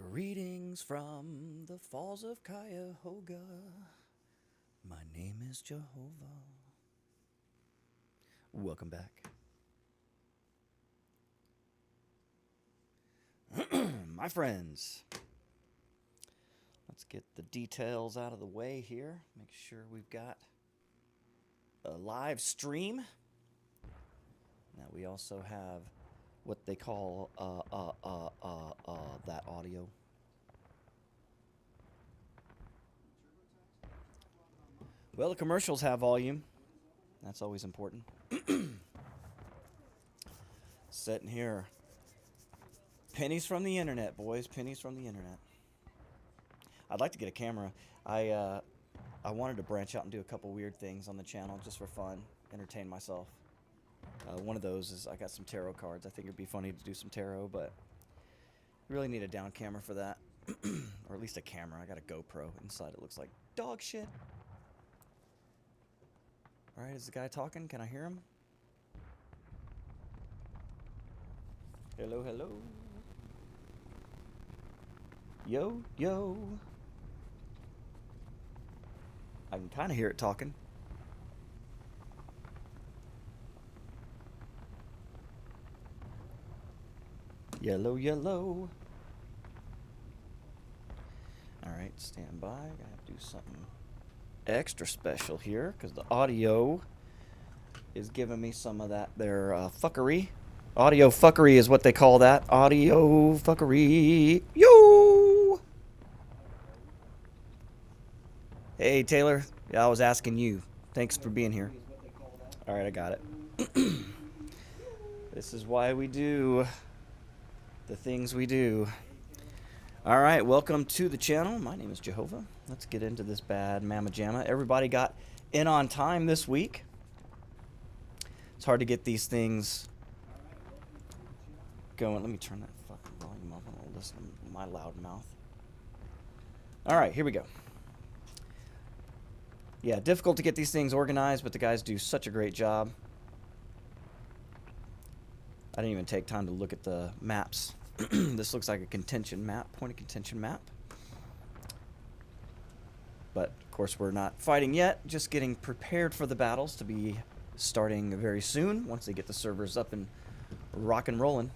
Greetings from the falls of Cuyahoga. My name is Jehovah. Welcome back. My friends, let's get the details out of the way here. Make sure we've got a live stream. Now we also have what they call that audio. Well, the commercials have volume. That's always important. Sitting here. Pennies from the internet, boys. Pennies from the internet. I'd like to get a camera. I wanted to branch out and do a couple weird things on the channel just for fun, entertain myself. One of those is I got some tarot cards. I think it'd be funny to do some tarot, but you really need a down camera for that. Or at least a camera. I got a GoPro. Inside it looks like dog shit. Alright, is the guy talking? Can I hear him? Hello, hello. Yo, yo. I can kind of hear it talking. Yellow, yellow. Alright, stand by. Gotta have to do something extra special here because the audio is giving me some of that there fuckery. Audio fuckery is what they call that. Audio fuckery. Yo! Hey, Taylor. Yeah, I was asking you. Thanks for being here. Alright, I got it. This is why we do the things we do. Alright, welcome to the channel. My name is Jehovah. Let's get into this bad mamma jamma. Everybody got in on time this week. It's hard to get these things going. Let me turn that fucking volume up. I don't listen to my loud mouth. Alright, here we go. Yeah, difficult to get these things organized, but the guys do such a great job. I didn't even take time to look at the maps. This looks like a contention map, point of contention map. But, of course, we're not fighting yet, just getting prepared for the battles to be starting very soon, once they get the servers up and rock and rolling.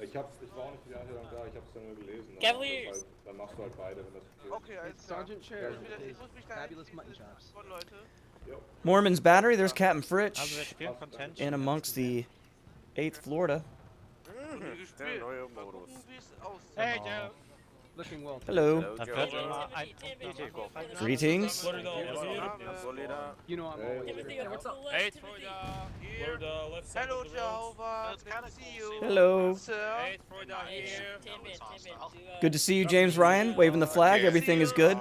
Ich war nicht die ganze Zeit da, ich hab's dann nur gelesen. Cavaliers! Dann machst du halt beide, wenn das okay ist. Okay, It's Sergeant Chair. Fabulous mutton chops. Mormon's Battery, there's Captain Fritsch in amongst the 8th Florida. Hey, Joe. Looking well. Hello. Greetings. You know I'm always Hey, what's up? Hey, here. Hello, Jehovah. Good to see you. Hello. Sir. Hey, Freuda here. Good to see you, James Ryan, waving the flag. Everything is good.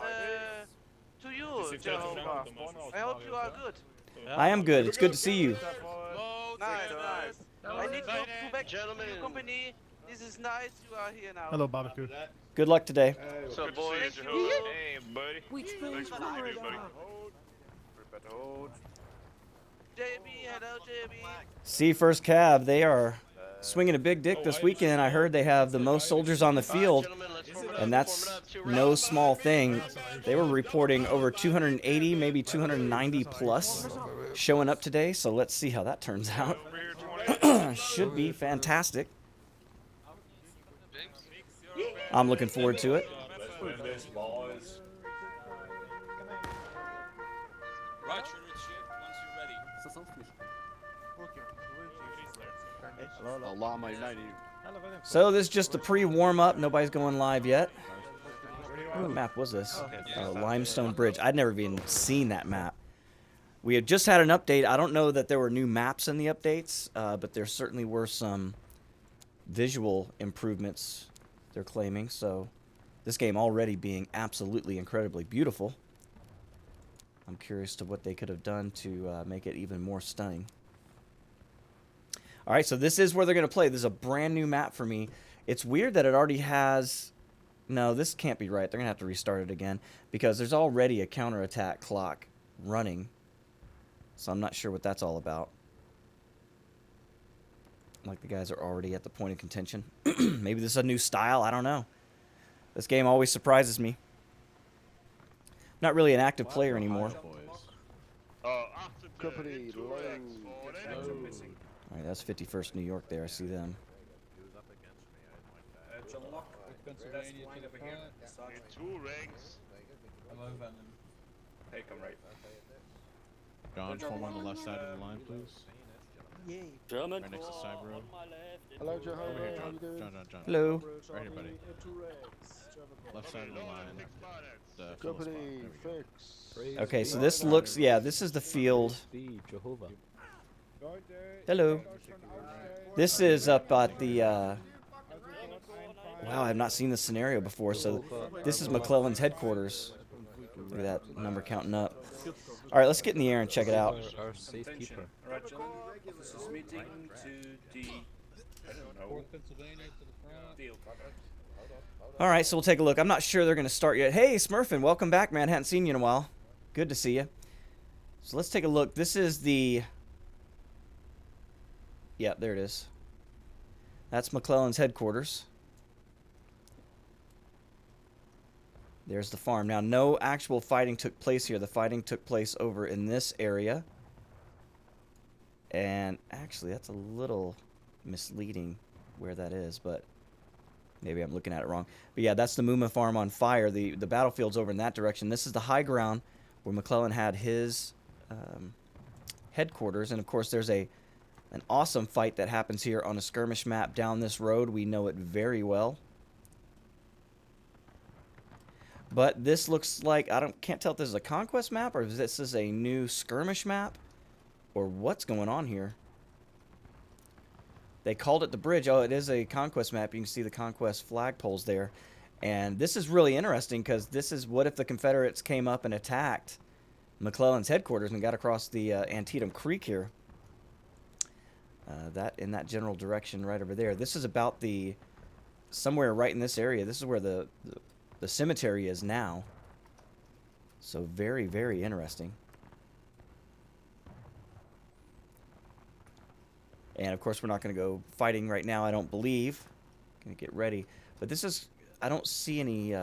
To you, Jehovah. I hope you are good. I am good. It's good to see you. Nice, nice. I need to go back to your company. This is nice. You are here now. Hello, barbecue. Good luck today. Hey, So, boys. Hey, buddy. Thanks for the review, buddy. JB, hello, JB. See First Cab, they are swinging a big dick this weekend. I heard they have the most soldiers on the field, and that's no small thing. They were reporting over 280, maybe 290 plus showing up today, so let's see how that turns out. Should be fantastic. I'm looking forward to it. So this is just a pre-warm-up. Nobody's going live yet. What map was this? Limestone Bridge. I'd never even seen that map. We had just had an update. I don't know that there were new maps in the updates, but there certainly were some visual improvements they're claiming. So this game already being absolutely incredibly beautiful. I'm curious to what they could have done to make it even more stunning. All right, so this is where they're going to play. This is a brand new map for me. It's weird that it already has... No, this can't be right. They're going to have to restart it again because there's already a counterattack clock running. So I'm not sure what that's all about. Like the guys are already at the point of contention. Maybe this is a new style. I don't know. This game always surprises me. Not really an active player anymore. Company low. Alright, that's 51st New York there. I see them. John Locke, Pennsylvania to the front. Two ranks. I'm over them. Hey, come right. John, form on the left side of the line, please. Yay. Right next to Cybro. Hello, Over here, Jehovah. How you John. doing? John. Hello. Right here, buddy. Left side of the line. The full Company spot. There we go. fix. Okay, so this looks, yeah, this is the field. JOEHOVA. Hello. This is up at the, wow, I have not seen this scenario before, so this is McClellan's headquarters. Look at that number counting up. All right, let's get in the air and check it out. Our safekeeper. Alright, John. Officers meeting to the... I don't know. Pennsylvania to the front. Field. All right, so we'll take a look. I'm not sure they're going to start yet. Hey, Smurfin, welcome back, man. Hadn't seen you in a while. Good to see you. So let's take a look. This is the... Yeah, there it is. That's McClellan's headquarters. There's the farm. Now, no actual fighting took place here. The fighting took place over in this area. And actually, that's a little misleading where that is, but maybe I'm looking at it wrong. But yeah, that's the Muma farm on fire. The battlefield's over in that direction. This is the high ground where McClellan had his headquarters. And, of course, there's an awesome fight that happens here on a skirmish map down this road. We know it very well. But this looks like, can't tell if this is a conquest map or if this is a new skirmish map or what's going on here. They called it the bridge. Oh, it is a conquest map. You can see the conquest flagpoles there. And this is really interesting because this is what if the Confederates came up and attacked McClellan's headquarters and got across the Antietam Creek here. That in that general direction right over there. This is about somewhere right in this area. This is where the cemetery is now. So very, very interesting. And of course we're not going to go fighting right now, I don't believe. Going to get ready. But this is, I don't see any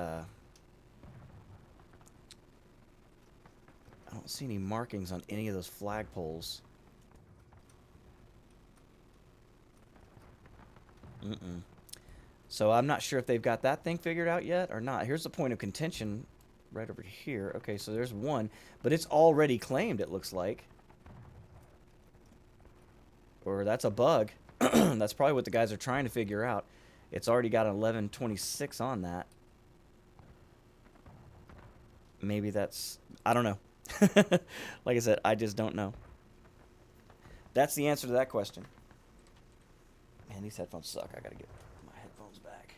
markings on any of those flagpoles. So I'm not sure if they've got that thing figured out yet or not. Here's the point of contention right over here. Okay, so there's one, but it's already claimed, it looks like. Or that's a bug. That's probably what the guys are trying to figure out. It's already got an 1126 on that. Maybe that's... I don't know. Like I said, I just don't know. That's the answer to that question. Man, these headphones suck. I gotta get my headphones back.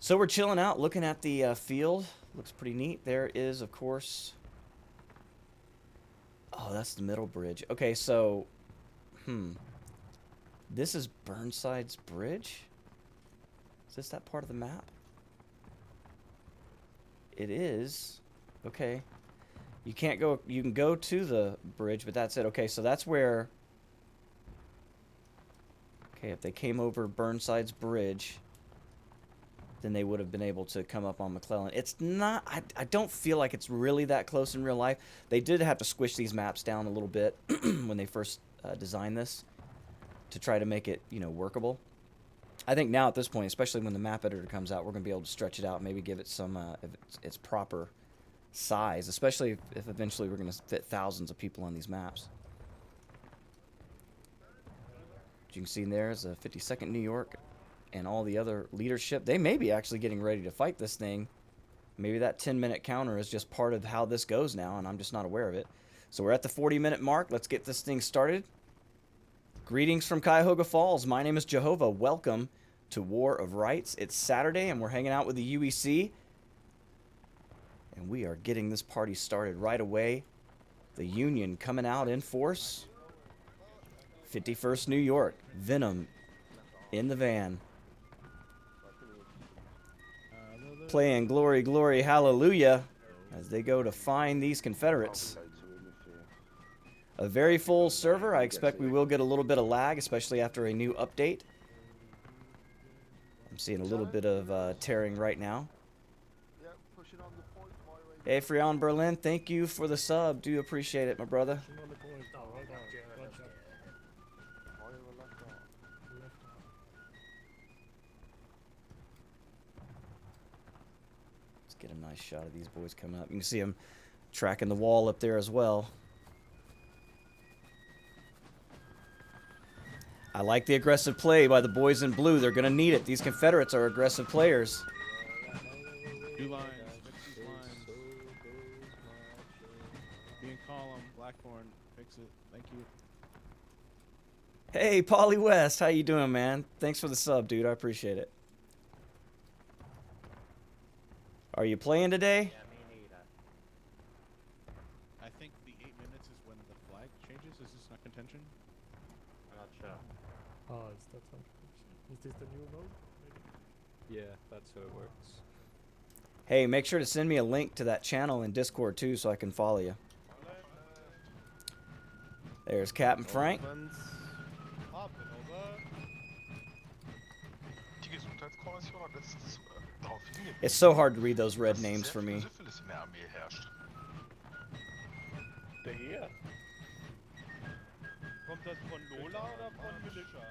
So we're chilling out, looking at the field. Looks pretty neat. There is, of course... Oh, that's the middle bridge. Okay, so... This is Burnside's bridge? Is this that part of the map? It is. Okay. You can't go... You can go to the bridge, but that's it. Okay, so that's where... Okay, if they came over Burnside's bridge, then they would have been able to come up on McClellan. It's not... I don't feel like it's really that close in real life. They did have to squish these maps down a little bit when they first designed this to try to make it, you know, workable. I think now at this point, especially when the map editor comes out, we're going to be able to stretch it out and maybe give it some its proper size, especially if eventually we're going to fit thousands of people on these maps. As you can see there is a 52nd New York and all the other leadership. They may be actually getting ready to fight this thing. Maybe that 10-minute counter is just part of how this goes now, and I'm just not aware of it. So we're at the 40-minute mark. Let's get this thing started. Greetings from Cuyahoga Falls. My name is JOEHOVA. Welcome to War of Rights. It's Saturday, and we're hanging out with the UEC. And we are getting this party started right away. The Union coming out in force. 51st New York. Venom in the van. Playing Glory, Glory, Hallelujah as they go to find these Confederates. A very full server. I expect we will get a little bit of lag, especially after a new update. seeing a little bit of tearing right now. Hey, Freon Berlin, thank you for the sub. Do appreciate it, my brother. Let's get a nice shot of these boys coming up. You can see them tracking the wall up there as well. I like the aggressive play by the boys in blue. They're going to need it. These Confederates are aggressive players. Two lines. Fix these lines. Be in column. Blackthorn. Fix it. Thank you. Hey, Polly West. How you doing, man? Thanks for the sub, dude. I appreciate it. Are you playing today? I think the 8 minutes is when the flag changes. Is this not contention? I'm not sure. Oh, is that something? Is this the new mode? Maybe? Yeah, that's how it works. Hey, make sure to send me a link to that channel in Discord, too, so I can follow you. There's Captain Frank. It's so hard to read those red names for me. Der hier. Kommt das von Lola oder von Militia?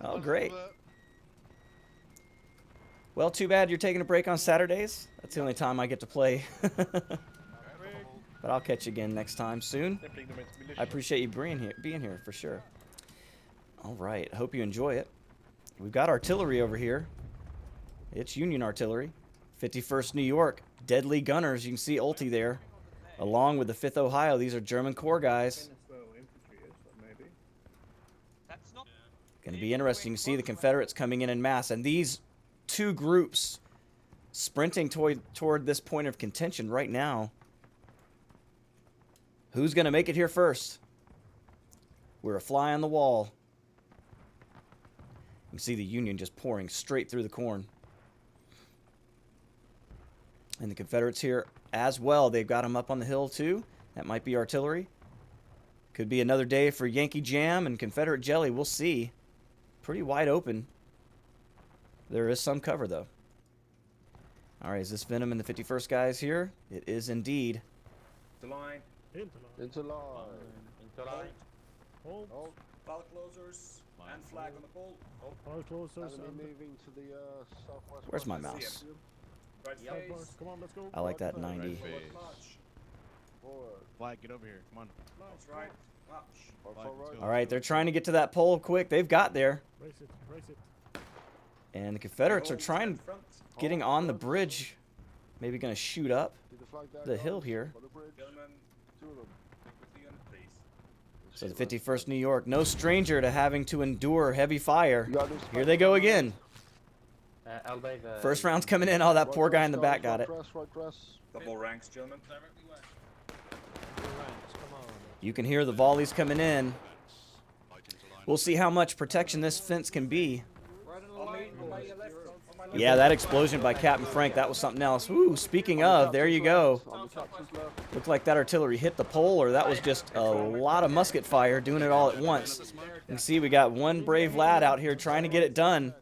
Oh, great. Well, too bad you're taking a break on Saturdays. That's the only time I get to play. But I'll catch you again next time soon. I appreciate you being here for sure. All right, hope you enjoy it. We've got artillery over here. It's Union artillery. 51st New York, deadly gunners. You can see Ulti there, along with the 5th Ohio. These are German Corps guys. Going to be interesting to see the Confederates coming in mass, and these two groups sprinting toward this point of contention right now. Who's going to make it here first? We're a fly on the wall. You can see the Union just pouring straight through the corn. And the Confederates here as well. They've got them up on the hill too. That might be artillery. Could be another day for Yankee Jam and Confederate Jelly. We'll see. Pretty wide open. There is some cover though. Alright, is this Venom and the 51st guys here? It is indeed. The line. Into line. Hold. Ball closers. And flag on the pole. All closers. Moving to the southwest. Where's my mouse? Right face. Come on, let's go. I like that 90. Flag, get over here. Come on. That's right. March. Flag, Alright, they're trying to get to that pole quick. They've got there. Race it, race it. And the Confederates are trying, getting on the bridge. Maybe going to shoot up the hill here. Gentlemen, with the unit, please. So the 51st New York, no stranger to having to endure heavy fire. Here they go again. First round's coming in. Oh, that poor guy in the back got it. Double ranks, gentlemen. You can hear the volleys coming in. We'll see how much protection this fence can be. Yeah, that explosion by Captain Frank, that was something else. Ooh, speaking of, there you go. Looked like that artillery hit the pole, or that was just a lot of musket fire doing it all at once. You can see we got one brave lad out here trying to get it done.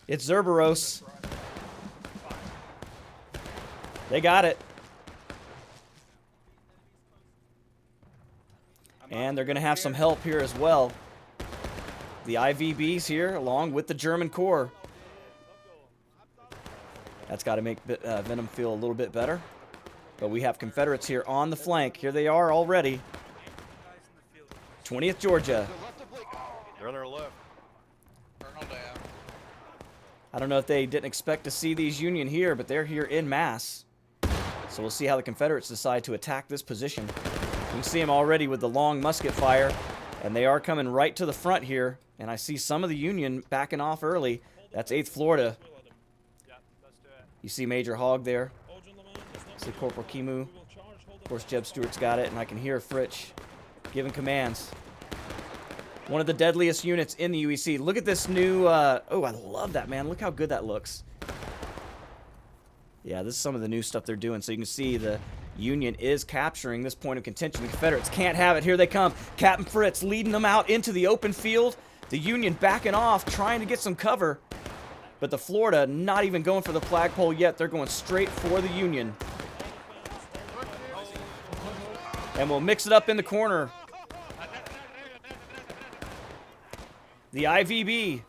It's Zerberos. They got it. And they're going to have some help here as well. The IVBs here, along with the German Corps. That's got to make Venom feel a little bit better. But we have Confederates here on the flank. Here they are already. 20th Georgia. They're on our left. I don't know if they didn't expect to see these Union here, but they're here in mass. So we'll see how the Confederates decide to attack this position. You can see them already with the long musket fire, and they are coming right to the front here. And I see some of the Union backing off early. That's 8th Florida. You see Major Hogg there. See Corporal Kimu. Of course, Jeb Stewart's got it, and I can hear Fritsch giving commands. One of the deadliest units in the UEC. Look at this new... oh, I love that, man. Look how good that looks. Yeah, this is some of the new stuff they're doing. So you can see the Union is capturing this point of contention. The Confederates can't have it. Here they come. Captain Fritz leading them out into the open field. The Union backing off, trying to get some cover. But the Florida not even going for the flagpole yet. They're going straight for the Union. And we'll mix it up in the corner. The IVB.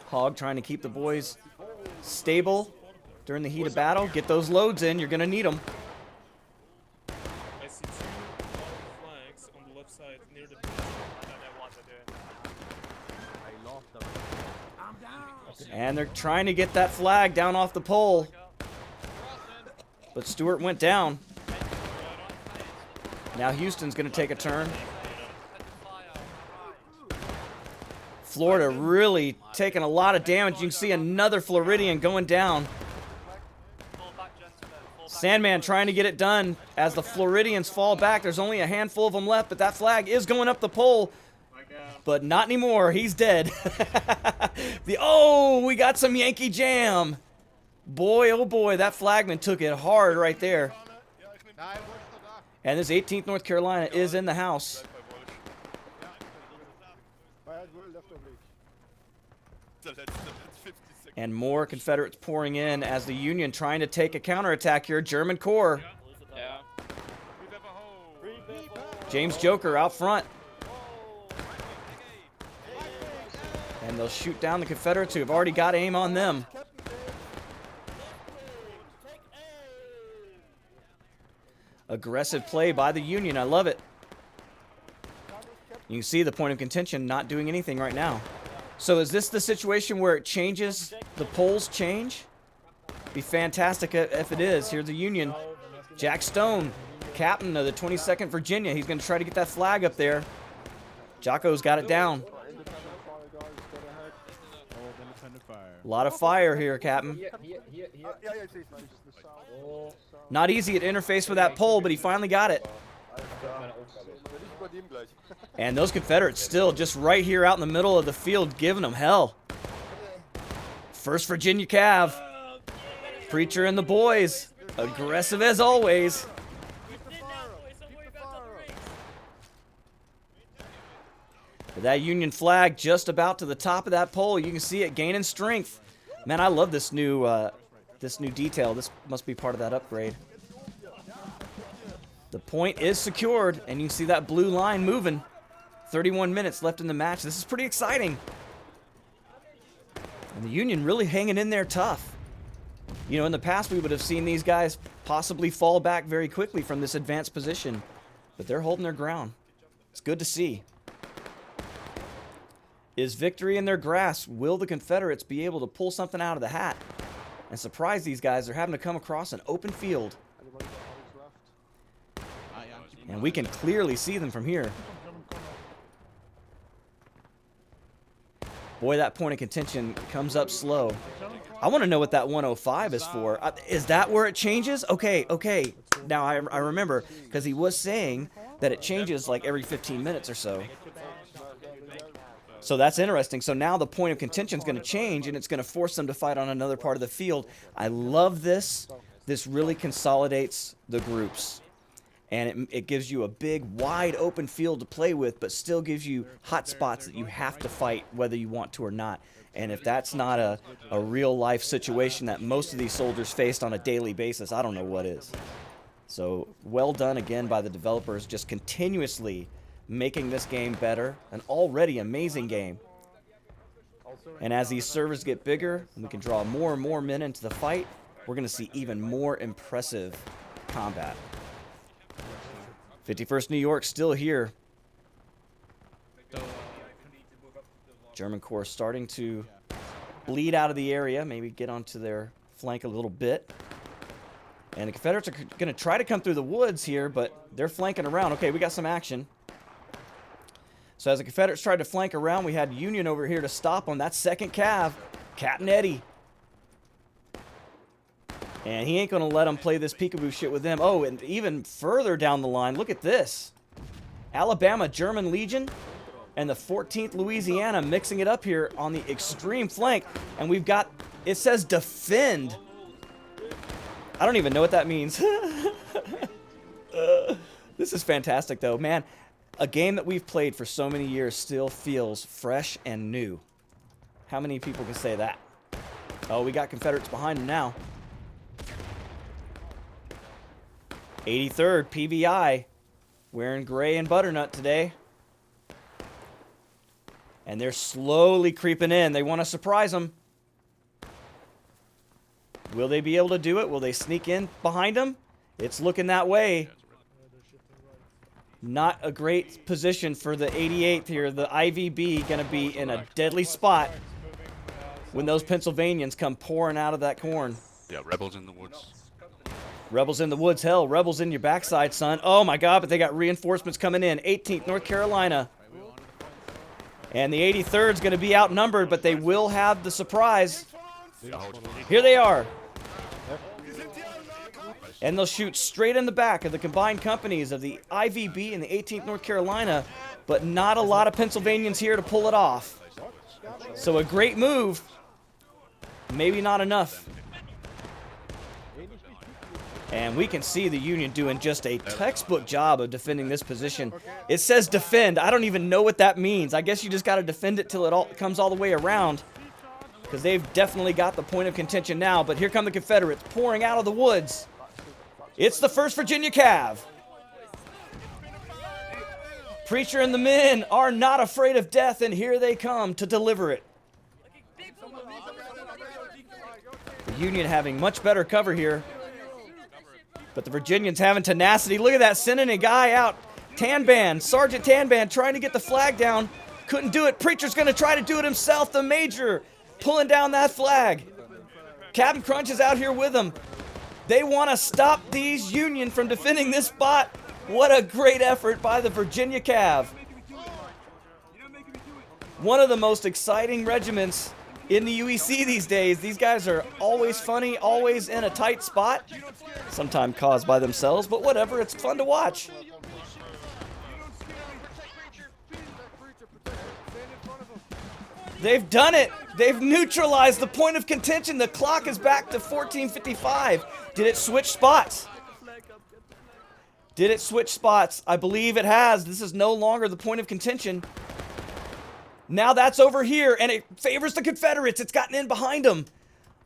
Hog trying to keep the boys stable during the heat of battle. Get those loads in. You're going to need them. I see two flags on the left side near the bridge. I don't know what they're doing. And they're trying to get that flag down off the pole. But Stewart went down. Now Houston's going to take a turn. Florida really taking a lot of damage. You can see another Floridian going down. Sandman trying to get it done as the Floridians fall back. There's only a handful of them left, but that flag is going up the pole. But not anymore. He's dead. Oh, we got some Yankee jam. Boy, oh boy, that flagman took it hard right there. And this 18th North Carolina is in the house. And more Confederates pouring in as the Union trying to take a counterattack here. German Corps. James Joker out front. And they'll shoot down the Confederates who have already got aim on them. Aggressive play by the Union. I love it. You can see the point of contention not doing anything right now. So is this the situation where it changes? The polls change? Be fantastic if it is. Here's the Union. Jack Stone, captain of the 22nd Virginia. He's going to try to get that flag up there. Jocko's got it down. A lot of fire here, Captain. Not easy at interface with that pole, but he finally got it. And those Confederates still just right here out in the middle of the field giving them hell. 1st Virginia Cav. Preacher and the boys. Aggressive as always. That Union flag just about to the top of that pole. You can see it gaining strength. Man, I love this new detail. This must be part of that upgrade. The point is secured, and you can see that blue line moving. 31 minutes left in the match. This is pretty exciting. And the Union really hanging in there tough. You know, in the past, we would have seen these guys possibly fall back very quickly from this advanced position. But they're holding their ground. It's good to see. Is victory in their grasp? Will the Confederates be able to pull something out of the hat and surprise these guys? They're having to come across an open field. And we can clearly see them from here. Boy, that point of contention comes up slow. I want to know what that 105 is for. Is that where it changes? Okay. Now I remember, because he was saying that it changes like every 15 minutes or so. So that's interesting. So now the point of contention is going to change, and it's going to force them to fight on another part of the field. I love this. This really consolidates the groups. And it gives you a big, wide open field to play with, but still gives you hot spots that you have to fight whether you want to or not. And if that's not a real-life situation that most of these soldiers faced on a daily basis, I don't know what is. So well done again by the developers, just continuously making this game better. An already amazing game. And as these servers get bigger, and we can draw more and more men into the fight, we're going to see even more impressive combat. 51st New York still here. German Corps starting to bleed out of the area, maybe get onto their flank a little bit. And the Confederates are going to try to come through the woods here, but they're flanking around. Okay, we got some action. So as the Confederates tried to flank around, we had Union over here to stop them. That's 2nd Cav, Captain Eddie. And he ain't going to let them play this peekaboo shit with them. Oh, and even further down the line, look at this. Alabama German Legion and the 14th Louisiana mixing it up here on the extreme flank. And we've got, it says defend. I don't even know what that means. This is fantastic though, man. A game that we've played for so many years still feels fresh and new. How many people can say that? Oh, we got Confederates behind them now. 83rd PVI wearing gray and butternut today. And they're slowly creeping in. They want to surprise them. Will they be able to do it? Will they sneak in behind them? It's looking that way. Not a great position for the 88th here. The IVB going to be in a deadly spot when those Pennsylvanians come pouring out of that corn. Yeah, rebels in the woods. Rebels in the woods, hell, rebels in your backside, son. Oh my God, but they got reinforcements coming in. 18th, North Carolina. And the 83rd is going to be outnumbered, but they will have the surprise. Here they are. And they'll shoot straight in the back of the combined companies of the IVB and the 18th North Carolina, but not a lot of Pennsylvanians here to pull it off. So a great move, maybe not enough. And we can see the Union doing just a textbook job of defending this position. It says defend. I don't even know what that means. I guess you just got to defend it till it all comes all the way around, because they've definitely got the point of contention now. But here come the Confederates pouring out of the woods. It's the 1st Virginia Cav. Preacher and the men are not afraid of death, and here they come to deliver it. The Union having much better cover here, but the Virginians having tenacity. Look at that, sending a guy out. Tanban, Sergeant Tanban, trying to get the flag down. Couldn't do it. Preacher's going to try to do it himself. The Major pulling down that flag. Captain Crunch is out here with him. They want to stop these Union from defending this spot. What a great effort by the Virginia Cav. One of the most exciting regiments in the UEC these days. These guys are always funny, always in a tight spot. Sometimes caused by themselves, but whatever, it's fun to watch. They've done it. They've neutralized the point of contention. The clock is back to 14:55. Did it switch spots? Did it switch spots? I believe it has. This is no longer the point of contention. Now that's over here, and it favors the Confederates. It's gotten in behind them.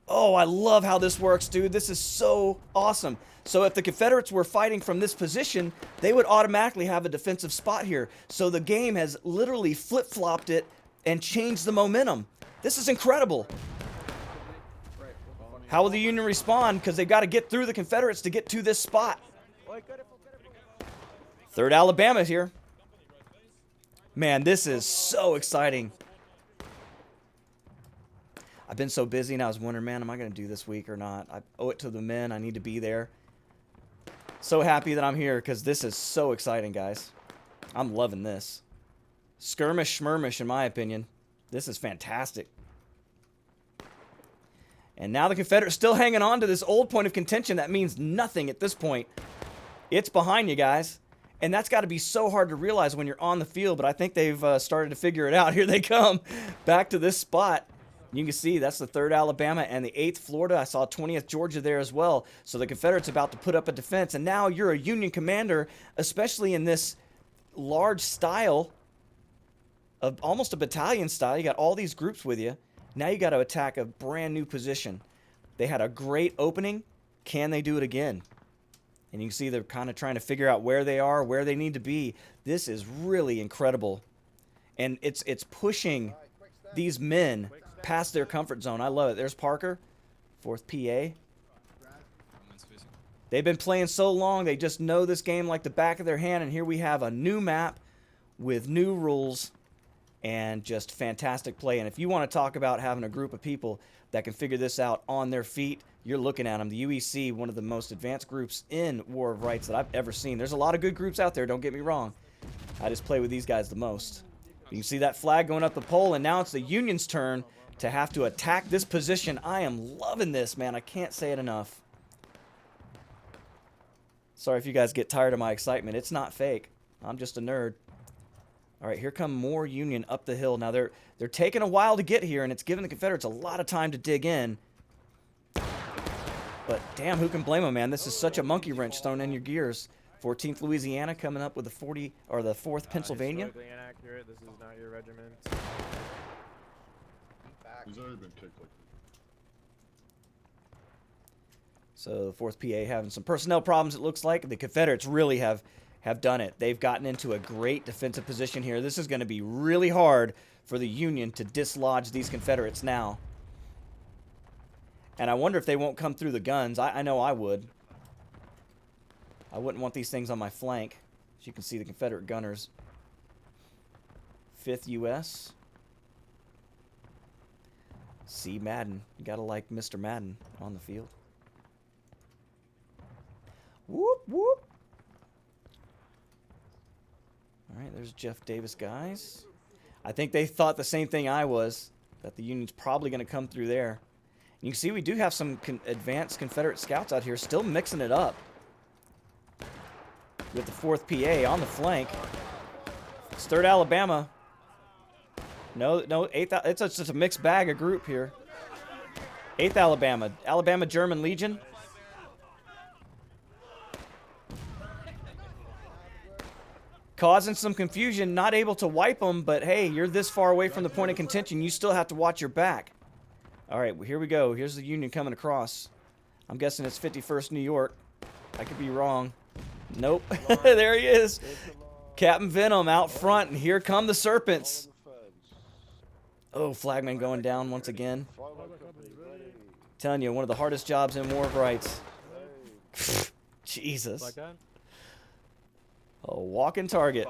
Oh, I love how this works, dude. This is so awesome. So if the Confederates were fighting from this position, they would automatically have a defensive spot here. So the game has literally flip-flopped it and changed the momentum. This is incredible. How will the Union respond? Because they've got to get through the Confederates to get to this spot. 3rd Alabama here. Man, this is so exciting. I've been so busy and I was wondering, man, am I going to do this week or not? I owe it to the men. I need to be there. So happy that I'm here because this is so exciting, guys. I'm loving this. Skirmish schmirmish, in my opinion. This is fantastic. And now the Confederates still hanging on to this old point of contention. That means nothing at this point. It's behind you, guys. And that's got to be so hard to realize when you're on the field, but I think they've started to figure it out. Here they come back to this spot. You can see that's the 3rd Alabama and the 8th Florida. I saw 20th Georgia there as well. So the Confederates about to put up a defense. And now you're a Union commander, especially in this large style of almost a battalion style. You got all these groups with you. Now you got to attack a brand new position. They had a great opening. Can they do it again? And you can see they're kind of trying to figure out where they are, where they need to be. This is really incredible. And it's pushing these men past their comfort zone. I love it. There's Parker, 4th PA. They've been playing so long, they just know this game like the back of their hand. And here we have a new map with new rules and just fantastic play. And if you want to talk about having a group of people that can figure this out on their feet, you're looking at them. The UEC, one of the most advanced groups in War of Rights that I've ever seen. There's a lot of good groups out there, don't get me wrong. I just play with these guys the most. You can see that flag going up the pole, and now it's the Union's turn to have to attack this position. I am loving this, man. I can't say it enough. Sorry if you guys get tired of my excitement. It's not fake. I'm just a nerd. All right, here come more Union up the hill. Now they're taking a while to get here, and it's giving the Confederates a lot of time to dig in. But damn, who can blame them, man? This is such a monkey wrench thrown in your gears. 14th Louisiana coming up with the 4th Pennsylvania. Historically inaccurate. This is not your regiment. He's already been kicked like So the 4th PA having some personnel problems, it looks like. The Confederates really have done it. They've gotten into a great defensive position here. This is going to be really hard for the Union to dislodge these Confederates now. And I wonder if they won't come through the guns. I know I would. I wouldn't want these things on my flank. As you can see, the Confederate gunners. 5th U.S. C. Madden. You gotta like Mr. Madden on the field. Whoop, whoop. All right, there's Jeff Davis, guys. I think they thought the same thing I was, that the Union's probably going to come through there. And you can see we do have some advanced Confederate scouts out here still mixing it up with the 4th PA on the flank. It's 3rd Alabama. No, 8th. It's just a mixed bag of group here. 8th Alabama. Alabama German Legion. Causing some confusion, not able to wipe them, but hey, you're this far away from the point of contention, you still have to watch your back. All right, well, here we go. Here's the Union coming across. I'm guessing it's 51st New York. I could be wrong. Nope. There he is. Captain Venom out front, and here come the Serpents. Oh, flagman going down once again. Telling you, one of the hardest jobs in War of Rights. Jesus. Like that? A walking target.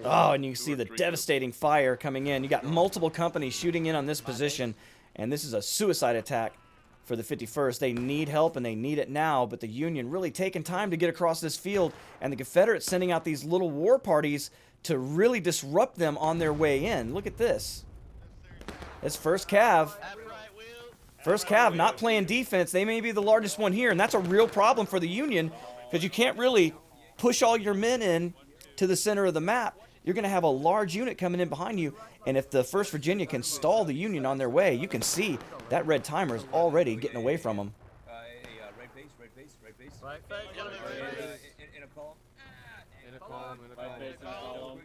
Oh, and you can see the devastating fire coming in. You got multiple companies shooting in on this position, and this is a suicide attack for the 51st. They need help, and they need it now, but the Union really taking time to get across this field, and the Confederates sending out these little war parties to really disrupt them on their way in. Look at this. It's 1st Cav. 1st Cav not playing defense. They may be the largest one here, and that's a real problem for the Union because you can't really push all your men in to the center of the map. You're going to have a large unit coming in behind you, and if the 1st Virginia can stall the Union on their way, you can see that red timer is already getting away from them. Right base. Right. In a column. In a column.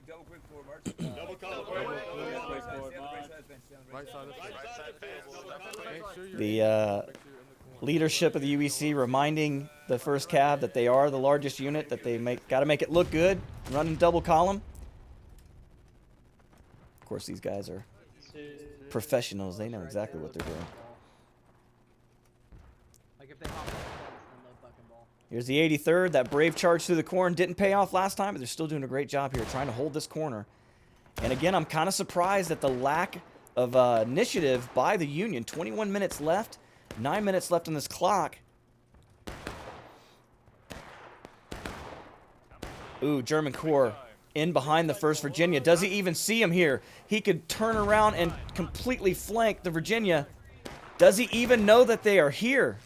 Double quick forward march. Double column. Right side of the Make sure you're The leadership of the UEC reminding the 1st Cav that they are the largest unit, that they got to make it look good, running double column. Of course, these guys are professionals. They know exactly what they're doing. Here's the 83rd. That brave charge through the corn didn't pay off last time, but they're still doing a great job here trying to hold this corner. And again, I'm kind of surprised at the lack of initiative by the Union. 21 minutes left, 9 minutes left on this clock. Ooh, German Corps in behind the 1st Virginia. Does he even see him here? He could turn around and completely flank the Virginia. Does he even know that they are here?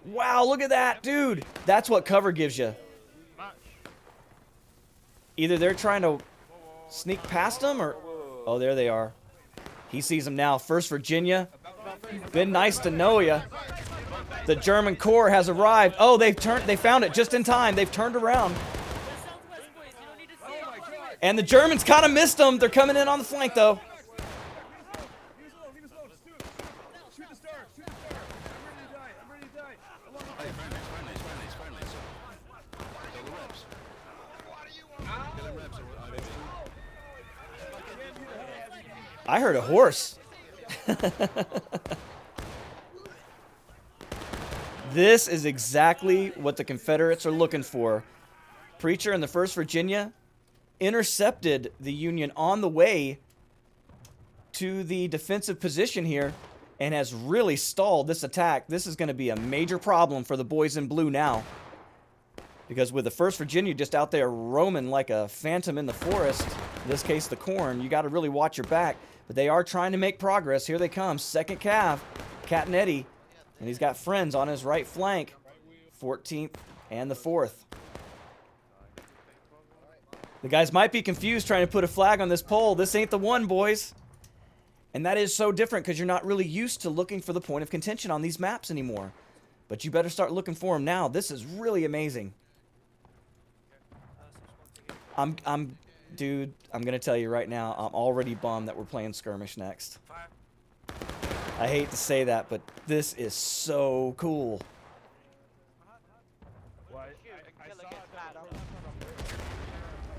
Wow, look at that, dude. That's what cover gives you. Either they're trying to sneak past them or... Oh, there they are. He sees them now. 1st Virginia. Been nice to know you. The German Corps has arrived. Oh, they found it just in time. They've turned around. And the Germans kind of missed them. They're coming in on the flank, though. I heard a horse. This is exactly what the Confederates are looking for. Preacher and the 1st Virginia intercepted the Union on the way to the defensive position here and has really stalled this attack. This is going to be a major problem for the boys in blue now. Because with the 1st Virginia just out there roaming like a phantom in the forest, in this case the corn, you got to really watch your back. But they are trying to make progress. Here they come. 2nd Cav, Captain Eddie. And he's got friends on his right flank. 14th and the 4th. The guys might be confused trying to put a flag on this pole. This ain't the one, boys. And that is so different because you're not really used to looking for the point of contention on these maps anymore. But you better start looking for them now. This is really amazing. Dude, I'm going to tell you right now, I'm already bummed that we're playing Skirmish next. I hate to say that, but this is so cool.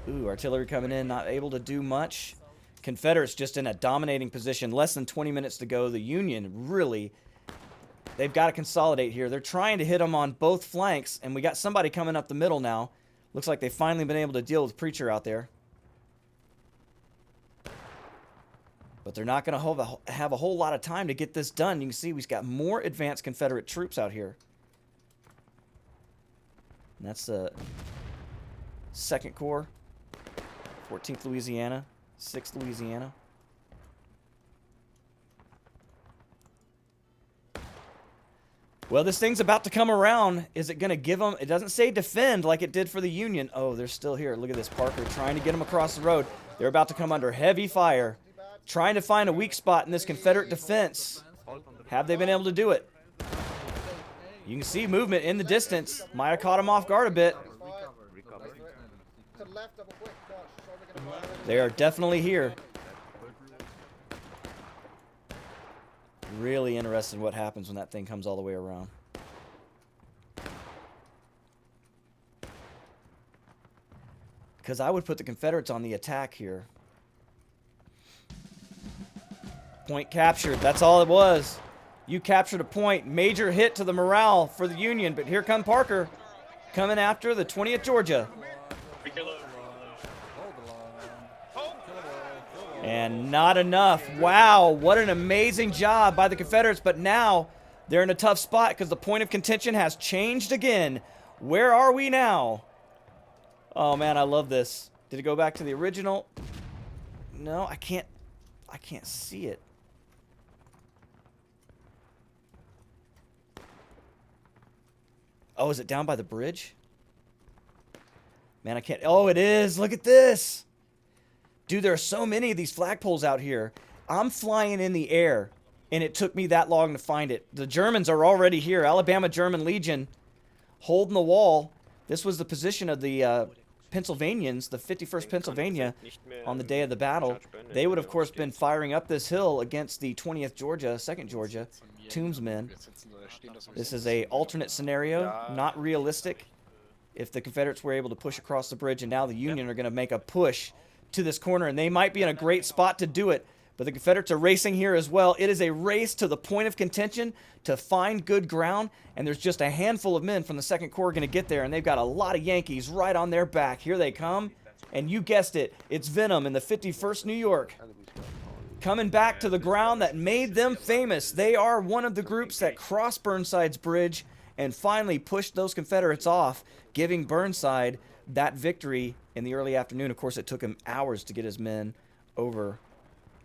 Ooh, artillery coming in, not able to do much. Confederates just in a dominating position. Less than 20 minutes to go. The Union really, they've got to consolidate here. They're trying to hit them on both flanks, and we got somebody coming up the middle now. Looks like they've finally been able to deal with Preacher out there. But they're not going to have a whole lot of time to get this done. You can see we've got more advanced Confederate troops out here. And that's the 2nd Corps, 14th Louisiana, 6th Louisiana. Well, this thing's about to come around. Is it going to give them... It doesn't say defend like it did for the Union. Oh, they're still here. Look at this. Parker trying to get them across the road. They're about to come under heavy fire. Trying to find a weak spot in this Confederate defense. Have they been able to do it? You can see movement in the distance. Might have caught them off guard a bit. They are definitely here. Really interested in what happens when that thing comes all the way around. Because I would put the Confederates on the attack here. Point captured. That's all it was. You captured a point. Major hit to the morale for the Union. But here come Parker coming after the 20th Georgia. And not enough. Wow, what an amazing job by the Confederates. But now they're in a tough spot because the point of contention has changed again. Where are we now? Oh, man, I love this. Did it go back to the original? No, I can't see it. Oh, is it down by the bridge? Man, I can't. Oh, it is. Look at this. Dude, there are so many of these flagpoles out here. I'm flying in the air, and it took me that long to find it. The Germans are already here. Alabama German Legion holding the wall. This was the position of the Pennsylvanians, the 51st Pennsylvania, on the day of the battle. They would, of course, been firing up this hill against the 20th Georgia, 2nd Georgia, Toombs men. This is a alternate scenario, not realistic. If the Confederates were able to push across the bridge, and now the Union are going to make a push to this corner, and they might be in a great spot to do it. But the Confederates are racing here as well. It is a race to the point of contention to find good ground, and there's just a handful of men from the 2nd Corps going to get there, and they've got a lot of Yankees right on their back. Here they come, and you guessed it, it's Venom in the 51st New York. Coming back to the ground that made them famous. They are one of the groups that crossed Burnside's bridge and finally pushed those Confederates off, giving Burnside that victory in the early afternoon. Of course, it took him hours to get his men over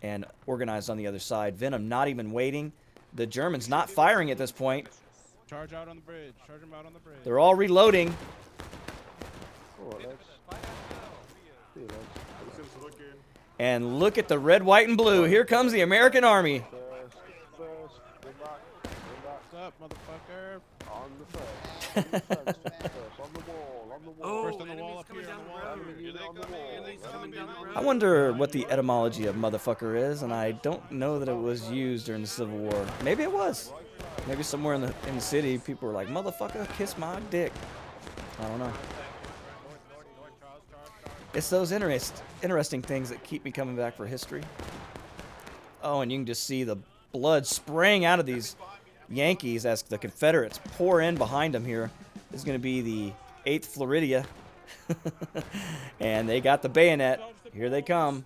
and organized on the other side. Venom not even waiting. The Germans not firing at this point. Charge out on the bridge. Charge them out on the bridge. They're all reloading. And look at the red, white, and blue. Here comes the American Army. What's up, motherfucker? Oh, on the wall, up here, on the wall. I wonder what the etymology of motherfucker is, and I don't know that it was used during the Civil War. Maybe it was. Maybe somewhere in the city, people were like, motherfucker, kiss my dick. I don't know. It's those interesting things that keep me coming back for history. Oh, and you can just see the blood spraying out of these Yankees as the Confederates pour in behind them here. This is going to be the 8th Floridia. And they got the bayonet. Here they come.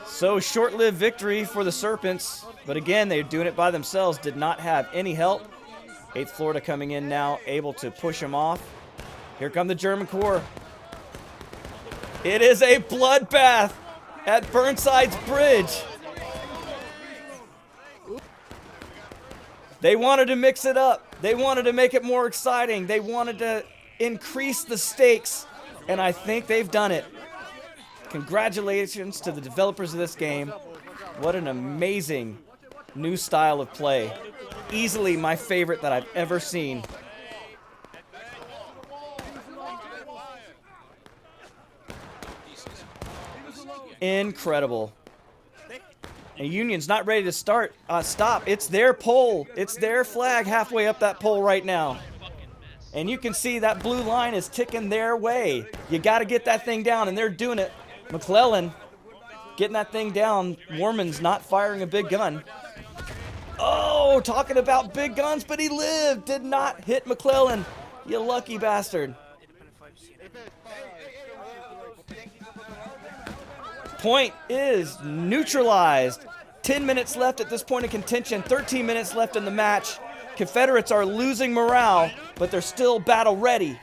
So short-lived victory for the Serpents. But again, they're doing it by themselves. Did not have any help. 8th Florida coming in now, able to push them off. Here come the German Corps. It is a bloodbath at Burnside's bridge. They wanted to mix it up. They wanted to make it more exciting. They wanted to increase the stakes, and I think they've done it. Congratulations to the developers of this game. What an amazing new style of play. Easily my favorite that I've ever seen. Incredible. And Union's not ready to stop. It's their pole. It's their flag halfway up that pole right now. And you can see that blue line is ticking their way. You got to get that thing down, and they're doing it. McClellan getting that thing down. Warman's not firing a big gun. Oh, talking about big guns, but he lived. Did not hit McClellan. You lucky bastard. Point is neutralized. 10 minutes left at this point of contention. 13 minutes left in the match. Confederates are losing morale, but they're still battle ready.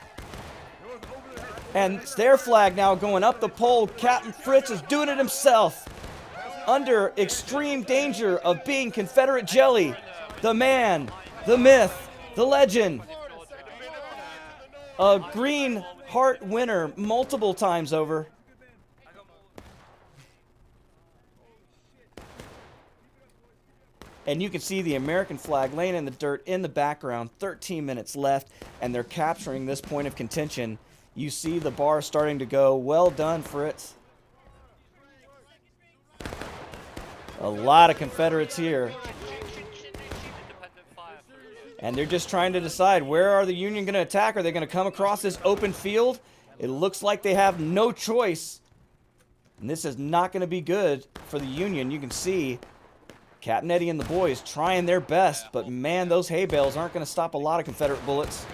And it's their flag now going up the pole. Captain Fritz is doing it himself. Under extreme danger of being Confederate jelly. The man, the myth, the legend. A Green Heart winner multiple times over. And you can see the American flag laying in the dirt in the background. 13 minutes left, and they're capturing this point of contention. You see the bar starting to go. Well done, Fritz. A lot of Confederates here. And they're just trying to decide, where are the Union going to attack? Are they going to come across this open field? It looks like they have no choice. And this is not going to be good for the Union. You can see Captain Eddie and the boys trying their best, but man, those hay bales aren't going to stop a lot of Confederate bullets.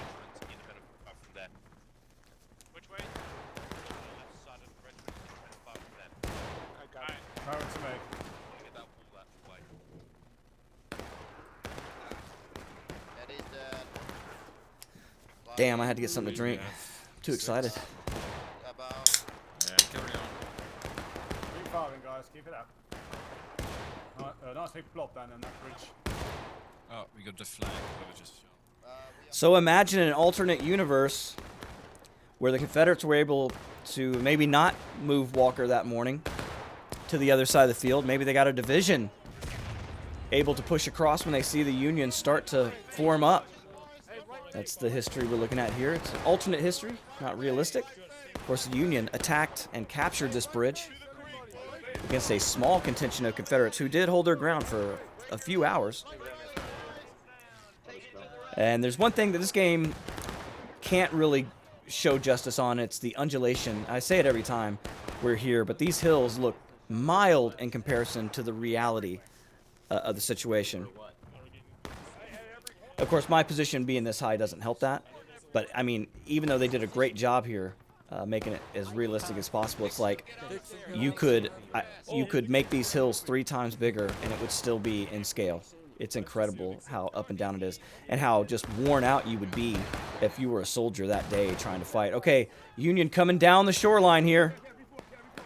Damn, I had to get something to drink. Too excited. Yeah, carry on. Keep firing, guys. Keep it up. Nicely plot down in that bridge. Oh, we got the flag. So imagine an alternate universe where the Confederates were able to maybe not move Walker that morning to the other side of the field. Maybe they got a division able to push across when they see the Union start to form up. That's the history we're looking at here. It's an alternate history, not realistic. Of course, the Union attacked and captured this bridge against a small contingent of Confederates who did hold their ground for a few hours. And there's one thing that this game can't really show justice on. It's the undulation. I say it every time we're here, but these hills look mild in comparison to the reality of the situation. Of course, my position being this high doesn't help that. But, I mean, even though they did a great job here making it as realistic as possible, it's like you could make these hills 3 times bigger and it would still be in scale. It's incredible how up and down it is and how just worn out you would be if you were a soldier that day trying to fight. Okay, Union coming down the shoreline here.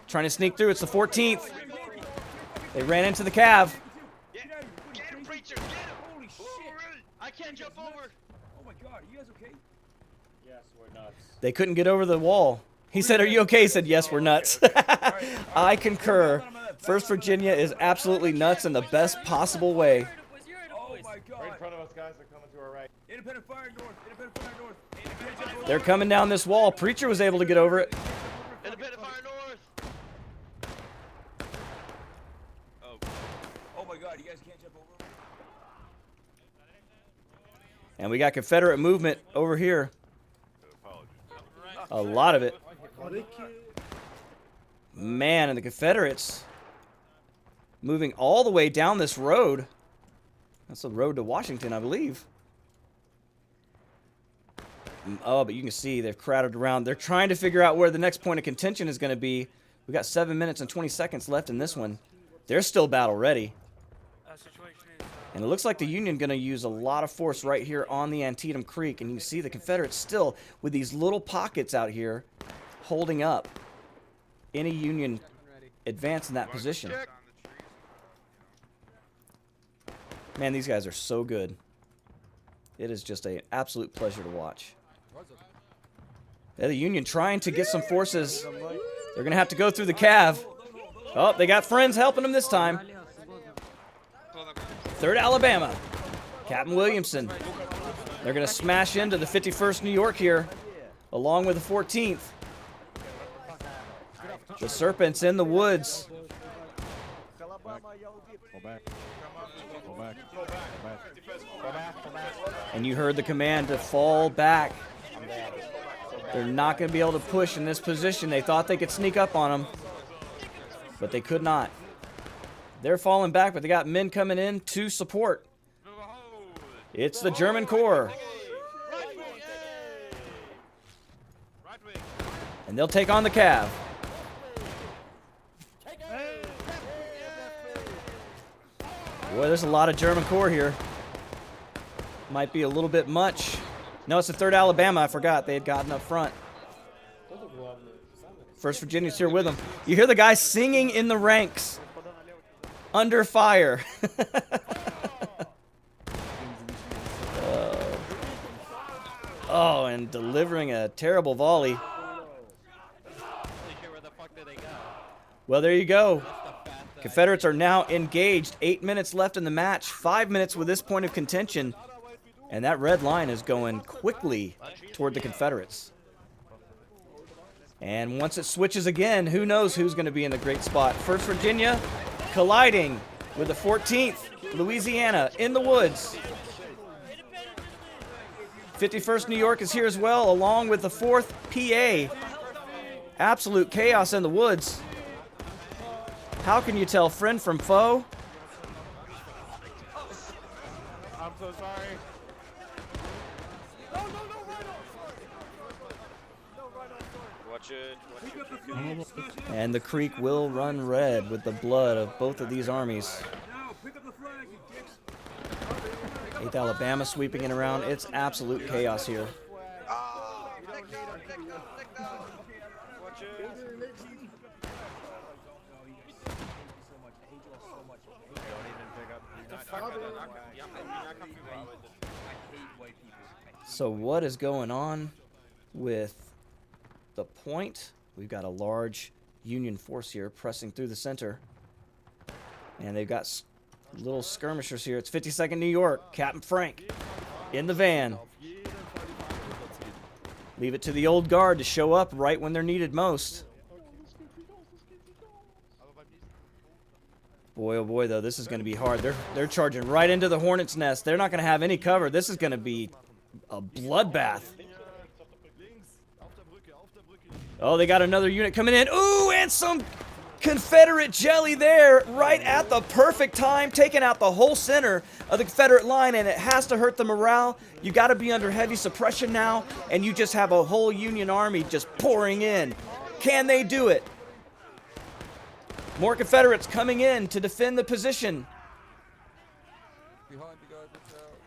Trying to sneak through. It's the 14th. They ran into the Cav. Get him, preacher, get him! Holy shit! I can't jump over! Oh my god, are you guys okay? Yes, we're nuts. They couldn't get over the wall. He said, "Are you okay?" He said, "Yes, we're nuts." I concur. First Virginia is absolutely nuts in the best possible way. Oh my Right in god! front of us, guys. They're coming to our right. Independent fire north! Independent fire north! They're coming down this wall. Preacher was able to get over it. Independent fire north! Oh my god, you guys can't jump over? And we got Confederate movement over here. A lot of it. Man, and the Confederates moving all the way down this road. That's the road to Washington, I believe. Oh, but you can see they've crowded around. They're trying to figure out where the next point of contention is going to be. We got 7 minutes and 20 seconds left in this one. They're still battle ready. And it looks like the Union going to use a lot of force right here on the Antietam Creek. And you can see the Confederates still with these little pockets out here holding up any Union advance in that position. Man, these guys are so good. It is just an absolute pleasure to watch. The Union trying to get some forces. They're going to have to go through the Cav. Oh, they got friends helping them this time. 3rd Alabama. Captain Williamson. They're going to smash into the 51st New York here, along with the 14th. The Serpents in the woods. Go back. Go back. And you heard the command to fall back. They're not going to be able to push in this position. They thought they could sneak up on them, but they could not. They're falling back, but they got men coming in to support. It's the German Corps. And they'll take on the Cav. Boy, there's a lot of German Corps here. Might be a little bit much. No, it's the 3rd Alabama. I forgot. They had gotten up front. 1st Virginia's here with them. You hear the guy singing in the ranks. Under fire. Oh, and delivering a terrible volley. Well, there you go. Confederates are now engaged. 8 minutes left in the match. 5 minutes with this point of contention. And that red line is going quickly toward the Confederates. And once it switches again, who knows who's going to be in the great spot. 1st Virginia colliding with the 14th. Louisiana in the woods. 51st New York is here as well, along with the 4th PA. Absolute chaos in the woods. How can you tell friend from foe? I'm so sorry. Watch it. And the creek will run red with the blood of both of these armies. 8th Alabama sweeping it around. It's absolute chaos here. So what is going on with the point? We've got a large Union force here pressing through the center. And they've got little skirmishers here. It's 52nd New York. Captain Frank in the van. Leave it to the old guard to show up right when they're needed most. Boy, oh boy, though, this is going to be hard. They're charging right into the Hornet's nest. They're not going to have any cover. This is going to be a bloodbath. Oh, they got another unit coming in. Ooh, and some Confederate jelly there right at the perfect time, taking out the whole center of the Confederate line, and it has to hurt the morale. You got to be under heavy suppression now, and you just have a whole Union army just pouring in. Can they do it? More Confederates coming in to defend the position.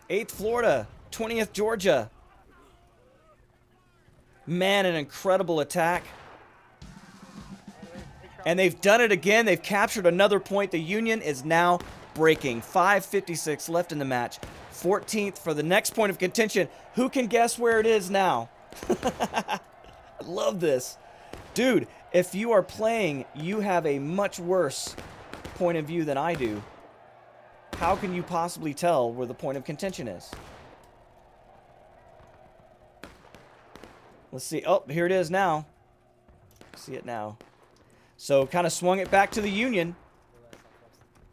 8th Florida, 20th Georgia. Man, an incredible attack. And they've done it again. They've captured another point. The Union is now breaking. 5:56 left in the match. 14th for the next point of contention. Who can guess where it is now? I love this. Dude, if you are playing, you have a much worse point of view than I do. How can you possibly tell where the point of contention is? Let's see. Oh, here it is now. See it now. So kind of swung it back to the Union.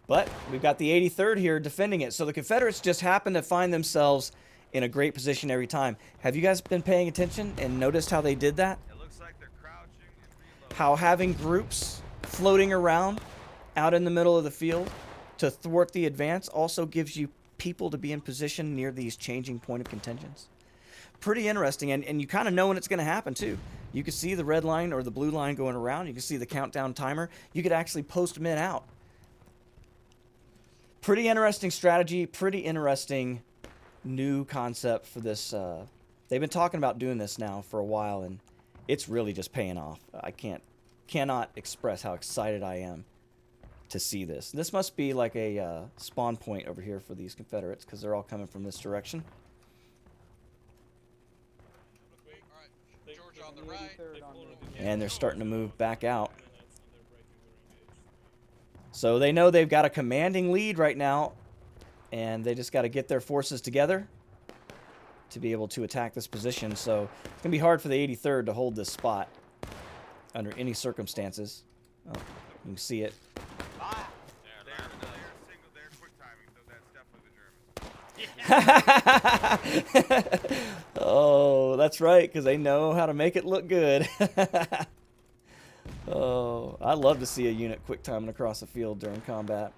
But we've got the 83rd here defending it. So the Confederates just happen to find themselves in a great position every time. Have you guys been paying attention and noticed how they did that? It looks like they're crouching and reloading. How having groups floating around out in the middle of the field to thwart the advance also gives you people to be in position near these changing point of contentions. Pretty interesting, and you kind of know when it's going to happen too. You can see the red line or the blue line going around. You can see the countdown timer. You could actually post men out. Pretty interesting strategy, pretty interesting new concept for this. They've been talking about doing this now for a while, and it's really just paying off. I cannot express how excited I am to see this. This must be like a spawn point over here for these Confederates because they're all coming from this direction. George on And they're starting to move back out. So they know they've got a commanding lead right now, and they just got to get their forces together to be able to attack this position. So it's going to be hard for the 83rd to hold this spot under any circumstances. Oh, you can see it. Oh, that's right, because they know how to make it look good. Oh, I love to see a unit quick timing across the field during combat.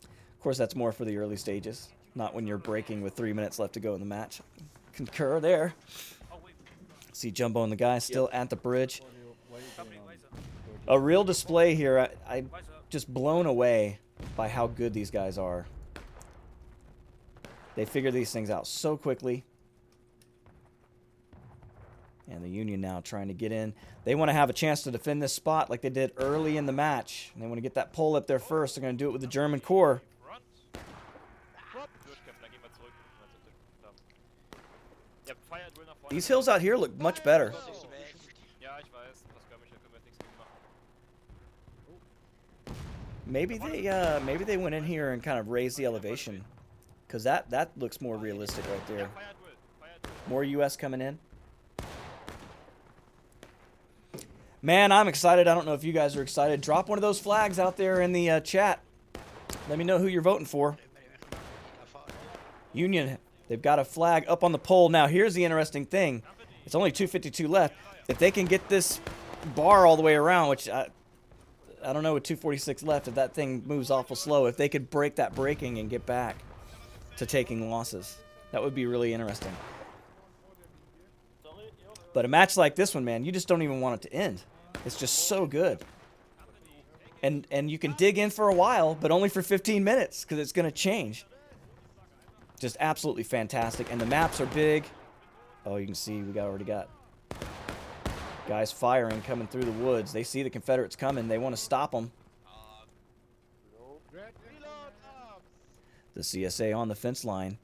Of course, that's more for the early stages, not when you're breaking with 3 minutes left to go in the match. Concur there. See Jumbo and the guys still at the bridge. A real display here. I'm just blown away by how good these guys are. They figure these things out so quickly. And the Union now trying to get in. They want to have a chance to defend this spot like they did early in the match. And they want to get that pole up there first. They're going to do it with the German Corps. These hills out here look much better. Maybe they went in here and kind of raised the elevation, because that looks more realistic right there. More U.S. coming in. Man, I'm excited. I don't know if you guys are excited. Drop one of those flags out there in the chat. Let me know who you're voting for. Union, they've got a flag up on the pole. Now, here's the interesting thing. It's only 252 left. If they can get this bar all the way around, which I don't know with 246 left, if that thing moves awful slow, if they could break that braking and get back to taking losses, that would be really interesting. But a match like this one, man, you just don't even want it to end. It's just so good. And you can dig in for a while, but only for 15 minutes, because it's going to change. Just absolutely fantastic. And the maps are big. Oh, you can see we already got guys firing coming through the woods. They see the Confederates coming. They want to stop them. The CSA on the fence line.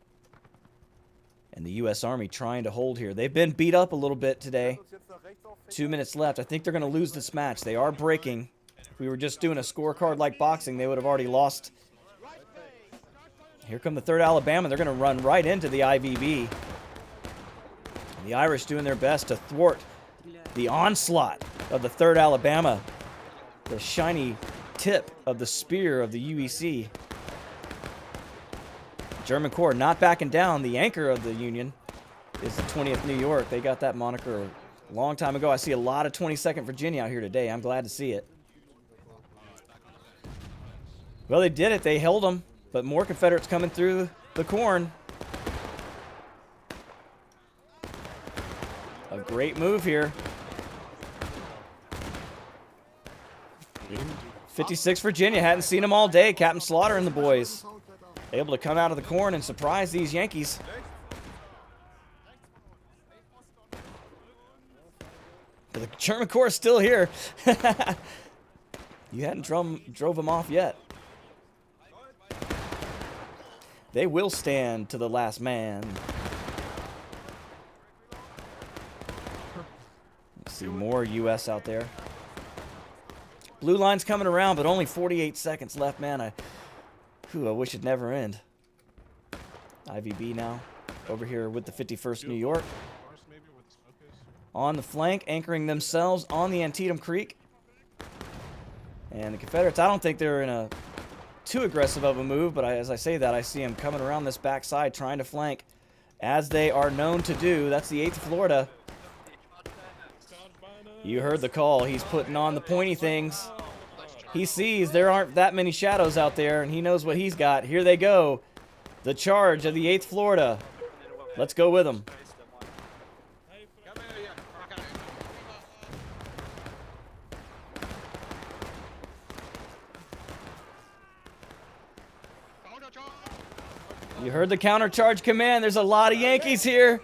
And the U.S. Army trying to hold here. They've been beat up a little bit today. 2 minutes left. I think they're going to lose this match. They are breaking. If we were just doing a scorecard like boxing, they would have already lost. Here come the 3rd Alabama. They're going to run right into the IVB. The Irish doing their best to thwart the onslaught of the 3rd Alabama. The shiny tip of the spear of the UEC. German Corps not backing down. The anchor of the Union is the 20th New York. They got that moniker a long time ago. I see a lot of 22nd Virginia out here today. I'm glad to see it. Well, they did it. They held them. But more Confederates coming through the corn. A great move here. 56 Virginia. Hadn't seen them all day. Captain Slaughter and the boys able to come out of the corn and surprise these Yankees. The German Corps is still here. You hadn't drove them off yet. They will stand to the last man. Let's see more U.S. out there. Blue line's coming around, but only 48 seconds left, man. I wish it'd never end. IVB now over here with the 51st New York. On the flank, anchoring themselves on the Antietam Creek. And the Confederates, I don't think they're in a too aggressive of a move, but as I say that, I see them coming around this backside trying to flank, as they are known to do. That's the 8th Florida. You heard the call. He's putting on the pointy things. He sees there aren't that many shadows out there, and he knows what he's got. Here they go. The charge of the 8th Florida. Let's go with them. You heard the countercharge command. There's a lot of Yankees here.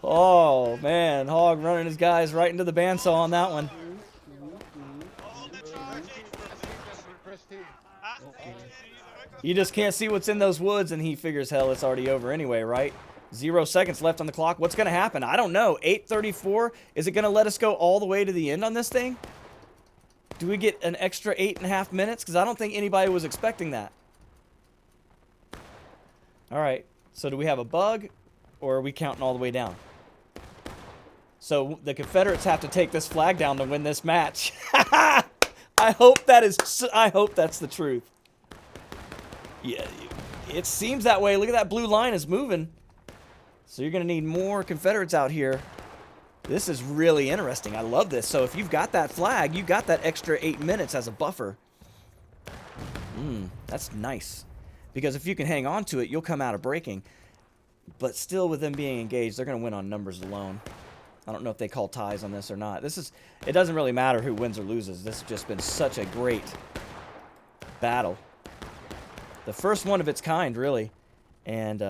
Oh, man. Hogg running his guys right into the bandsaw on that one. You just can't see what's in those woods, and he figures, hell, it's already over anyway, right? 0 seconds left on the clock. What's going to happen? I don't know. 8:34. Is it going to let us go all the way to the end on this thing? Do we get an extra 8.5 minutes? Because I don't think anybody was expecting that. All right. So do we have a bug, or are we counting all the way down? So the Confederates have to take this flag down to win this match. I hope that's the truth. Yeah, it seems that way. Look at that blue line is moving. So you're going to need more Confederates out here. This is really interesting. I love this. So if you've got that flag, you got that extra 8 minutes as a buffer. That's nice. Because if you can hang on to it, you'll come out of breaking. But still, with them being engaged, they're going to win on numbers alone. I don't know if they call ties on this or not. It doesn't really matter who wins or loses. This has just been such a great battle. The first one of its kind, really. And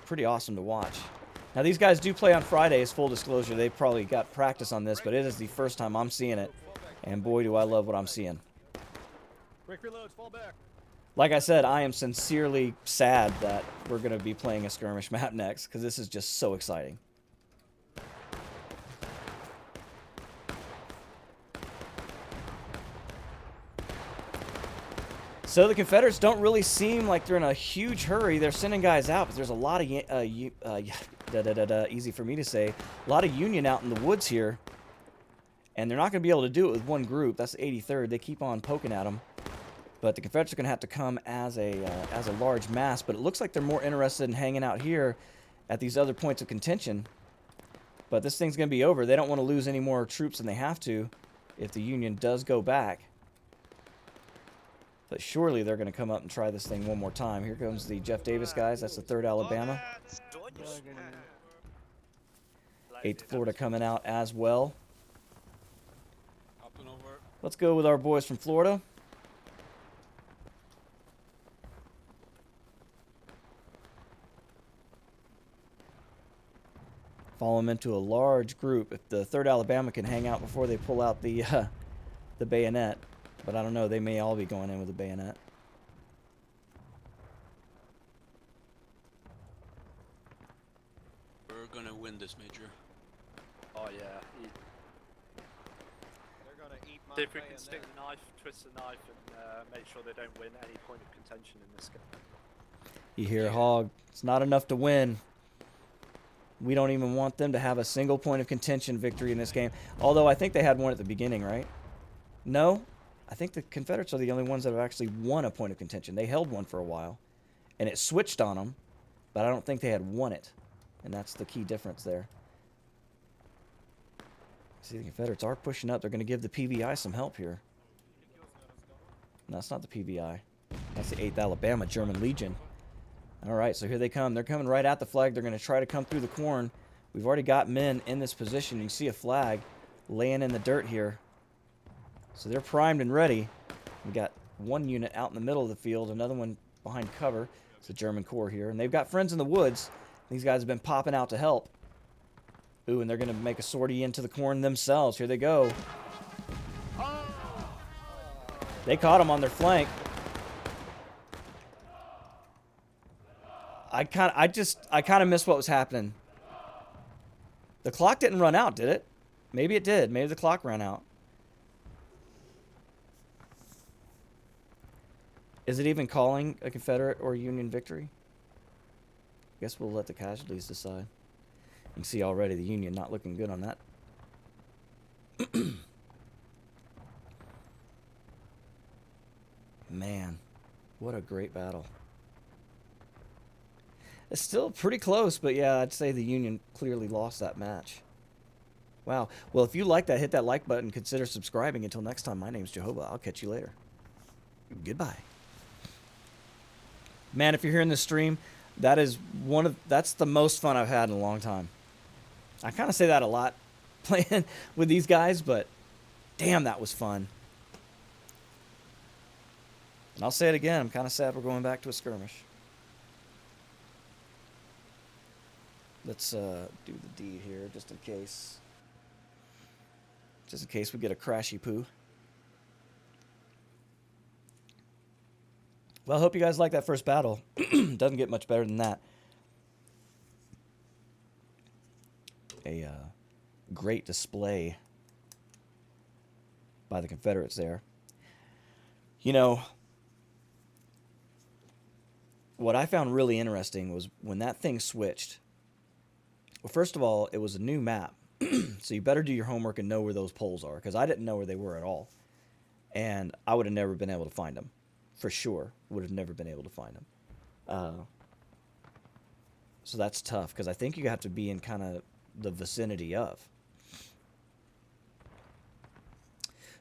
pretty awesome to watch. Now, these guys do play on Fridays, full disclosure. They've probably got practice on this, but it is the first time I'm seeing it. And boy, do I love what I'm seeing. Quick reloads, fall back. Like I said, I am sincerely sad that we're going to be playing a skirmish map next, because this is just so exciting. So the Confederates don't really seem like they're in a huge hurry. They're sending guys out, but there's a lot of, easy for me to say, a lot of Union out in the woods here. And they're not going to be able to do it with one group. That's the 83rd. They keep on poking at them. But the Confederates are going to have to come as a large mass. But it looks like they're more interested in hanging out here at these other points of contention. But this thing's going to be over. They don't want to lose any more troops than they have to if the Union does go back. But surely they're going to come up and try this thing one more time. Here comes the Jeff Davis guys. That's the 3rd Alabama. 8th Florida coming out as well. Let's go with our boys from Florida. Follow them into a large group. If the 3rd Alabama can hang out before they pull out the bayonet. But I don't know. They may all be going in with a bayonet. We're gonna win this, Major. Oh yeah. They're gonna eat my See if we can bayonet. stick the knife, twist the knife, and make sure they don't win any point of contention in this game. You hear Hog. It's not enough to win. We don't even want them to have a single point of contention victory in this game. Although I think they had one at the beginning, right? No? I think the Confederates are the only ones that have actually won a point of contention. They held one for a while, and it switched on them, but I don't think they had won it. And that's the key difference there. See, the Confederates are pushing up. They're going to give the PVI some help here. No, it's not the PVI. That's the 8th Alabama German Legion. All right, so here they come. They're coming right at the flag. They're going to try to come through the corn. We've already got men in this position. You can see a flag laying in the dirt here. So they're primed and ready. We got one unit out in the middle of the field, another one behind cover. It's the German Corps here. And they've got friends in the woods. These guys have been popping out to help. Ooh, and they're going to make a sortie into the corn themselves. Here they go. They caught them on their flank. I kind of missed what was happening. The clock didn't run out, did it? Maybe it did. Maybe the clock ran out. Is it even calling a Confederate or Union victory? I guess we'll let the casualties decide. You can see already the Union not looking good on that. Man, what a great battle. It's still pretty close, but yeah, I'd say the Union clearly lost that match. Wow. Well, if you like that, hit that like button. Consider subscribing. Until next time, my name's JOEHOVA. I'll catch you later. Goodbye. Man, if you're hearing this stream, that's the most fun I've had in a long time. I kind of say that a lot playing with these guys, but damn, that was fun. And I'll say it again, I'm kind of sad we're going back to a skirmish. Let's do the deed here, just in case. Just in case we get a crashy poo. Well, I hope you guys like that first battle. Doesn't get much better than that. a great display by the Confederates there. You know, what I found really interesting was when that thing switched. Well, first of all, it was a new map. So you better do your homework and know where those poles are, because I didn't know where they were at all. And I would have never been able to find them. For sure. Would have never been able to find them. So that's tough, because I think you have to be in kind of the vicinity of.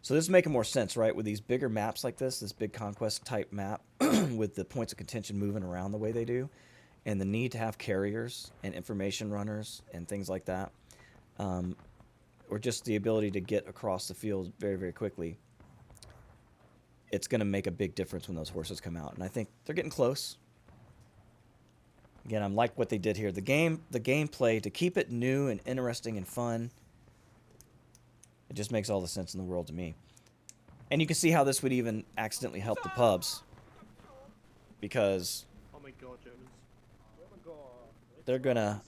So this is making more sense, right? With these bigger maps like this big conquest type map with the points of contention moving around the way they do, and the need to have carriers and information runners and things like that, or just the ability to get across the field very, very quickly, it's going to make a big difference when those horses come out. And I think they're getting close. Again, I'm like what they did here. The gameplay, to keep it new and interesting and fun, it just makes all the sense in the world to me. And you can see how this would even accidentally help the pubs. Because Oh my god, Germans. they're gonna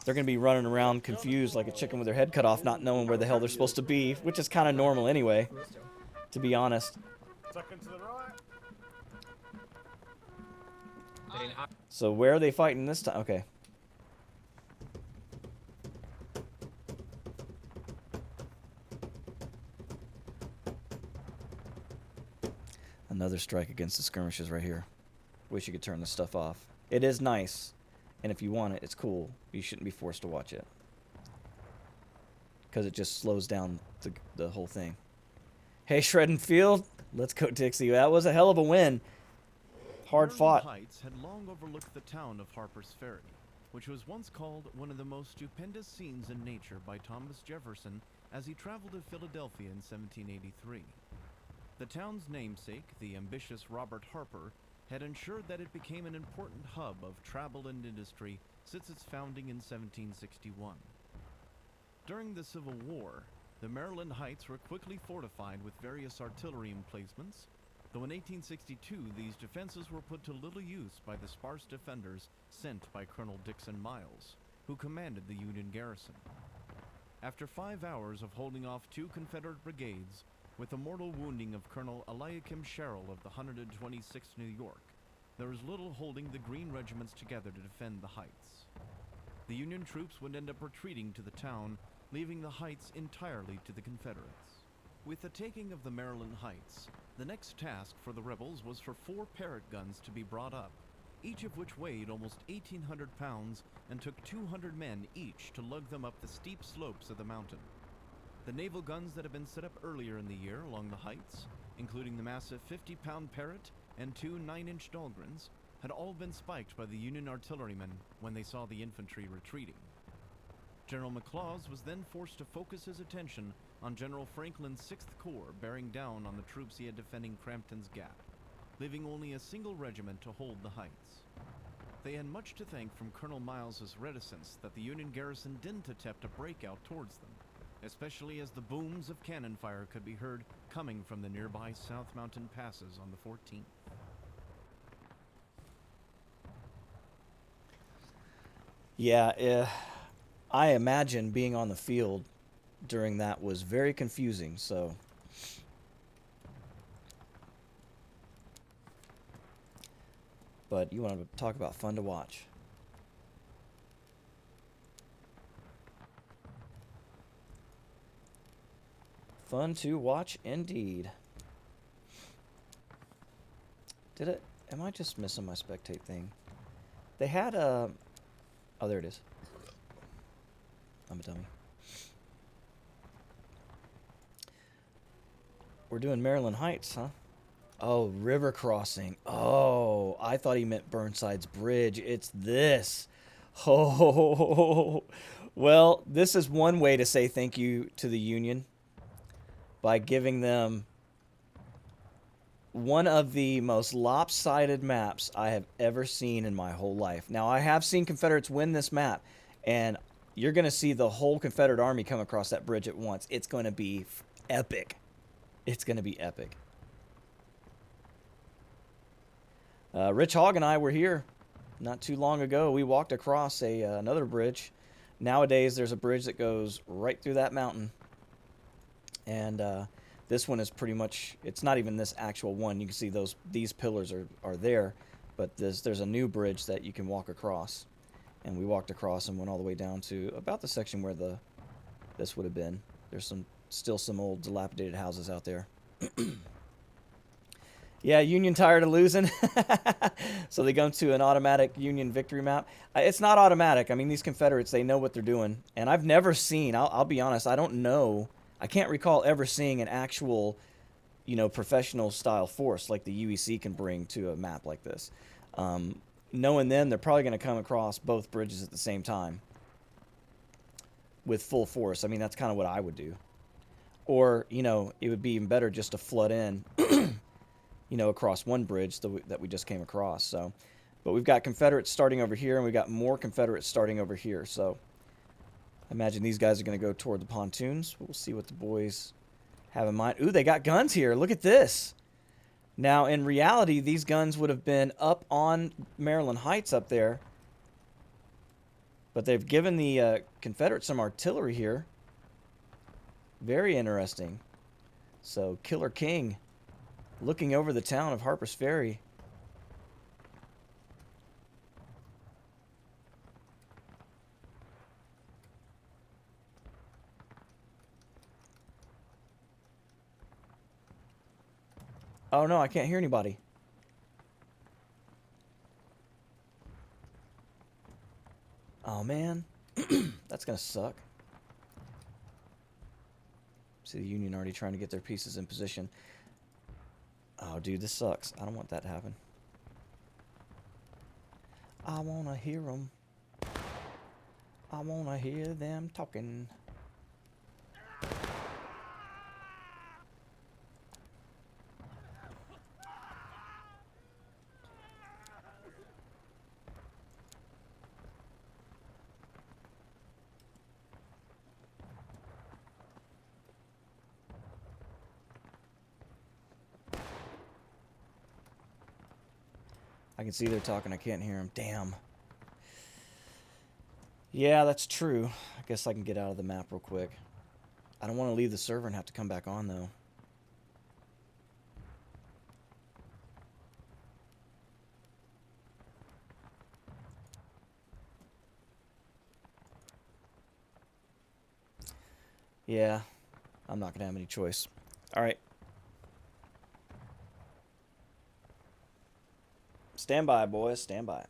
they're gonna be running around confused like a chicken with their head cut off, not knowing where the hell they're supposed to be, which is kind of normal anyway, to be honest. Second to the right. So where are they fighting this time? Okay. Another strike against the skirmishes right here. Wish you could turn this stuff off. It is nice, and if you want it, it's cool. You shouldn't be forced to watch it, because it just slows down the whole thing. Hey, Shredding Field, let's go, Dixie. That was a hell of a win. Hard fought. Heights had long overlooked the town of Harper's Ferry, which was once called one of the most stupendous scenes in nature by Thomas Jefferson as he traveled to Philadelphia in 1783. The town's namesake, the ambitious Robert Harper, had ensured that it became an important hub of travel and industry since its founding in 1761. During the Civil War, the Maryland Heights were quickly fortified with various artillery emplacements, though in 1862 these defenses were put to little use by the sparse defenders sent by Colonel Dixon Miles, who commanded the Union garrison. After 5 hours of holding off 2 Confederate brigades, with the mortal wounding of Colonel Eliakim Sherrill of the 126th New York, there was little holding the Green regiments together to defend the Heights. The Union troops would end up retreating to the town, leaving the Heights entirely to the Confederates. With the taking of the Maryland Heights, the next task for the rebels was for 4 Parrott guns to be brought up, each of which weighed almost 1,800 pounds and took 200 men each to lug them up the steep slopes of the mountain. The naval guns that had been set up earlier in the year along the heights, including the massive 50-pound Parrott and 2 9-inch Dahlgrens, had all been spiked by the Union artillerymen when they saw the infantry retreating. General McLaws was then forced to focus his attention on General Franklin's 6th Corps bearing down on the troops he had defending Crampton's Gap, leaving only a single regiment to hold the heights. They had much to thank from Colonel Miles's reticence that the Union garrison didn't attempt to break out towards them, especially as the booms of cannon fire could be heard coming from the nearby South Mountain passes on the 14th. Yeah, I imagine being on the field during that was very confusing, so... But you want to talk about fun to watch. Fun to watch indeed. Did it? Am I just missing my spectate thing? They had a... Oh, there it is. I'm a dummy. We're doing Maryland Heights, huh? Oh, river crossing. Oh, I thought he meant Burnside's Bridge. It's this. Oh, well, this is one way to say thank you to the Union, by giving them one of the most lopsided maps I have ever seen in my whole life. Now, I have seen Confederates win this map, and you're going to see the whole Confederate army come across that bridge at once. It's going to be epic. It's going to be epic. Rich Hogg and I were here not too long ago. We walked across another bridge Nowadays, there's a bridge that goes right through that mountain. And this one is pretty much, it's not even this actual one. You can see these pillars are there, but there's a new bridge that you can walk across. And we walked across and went all the way down to about the section where this would have been. There's still some old dilapidated houses out there. Yeah, Union tired of losing. So they go to an automatic Union victory map. It's not automatic. I mean, these Confederates, they know what they're doing. And I've never seen, I'll be honest, I don't know. I can't recall ever seeing an actual, you know, professional style force like the UEC can bring to a map like this. Knowing them, they're probably going to come across both bridges at the same time with full force. I mean, that's kind of what I would do. Or, you know, it would be even better just to flood in, you know, across one bridge that we just came across. So, but we've got Confederates starting over here, and we've got more Confederates starting over here. So I imagine these guys are going to go toward the pontoons. We'll see what the boys have in mind. Ooh, they got guns here. Look at this. Now, in reality, these guns would have been up on Maryland Heights up there. But they've given the Confederates some artillery here. Very interesting. So, Killer King looking over the town of Harper's Ferry. Oh no, I can't hear anybody. Oh man, that's gonna suck. See the Union already trying to get their pieces in position. Oh dude, this sucks. I don't want that to happen. I wanna hear them. I wanna hear them talking. I can see they're talking. I can't hear them. Damn. Yeah, that's true. I guess I can get out of the map real quick. I don't want to leave the server and have to come back on, though. Yeah, I'm not going to have any choice. All right. Stand by, boys. Stand by.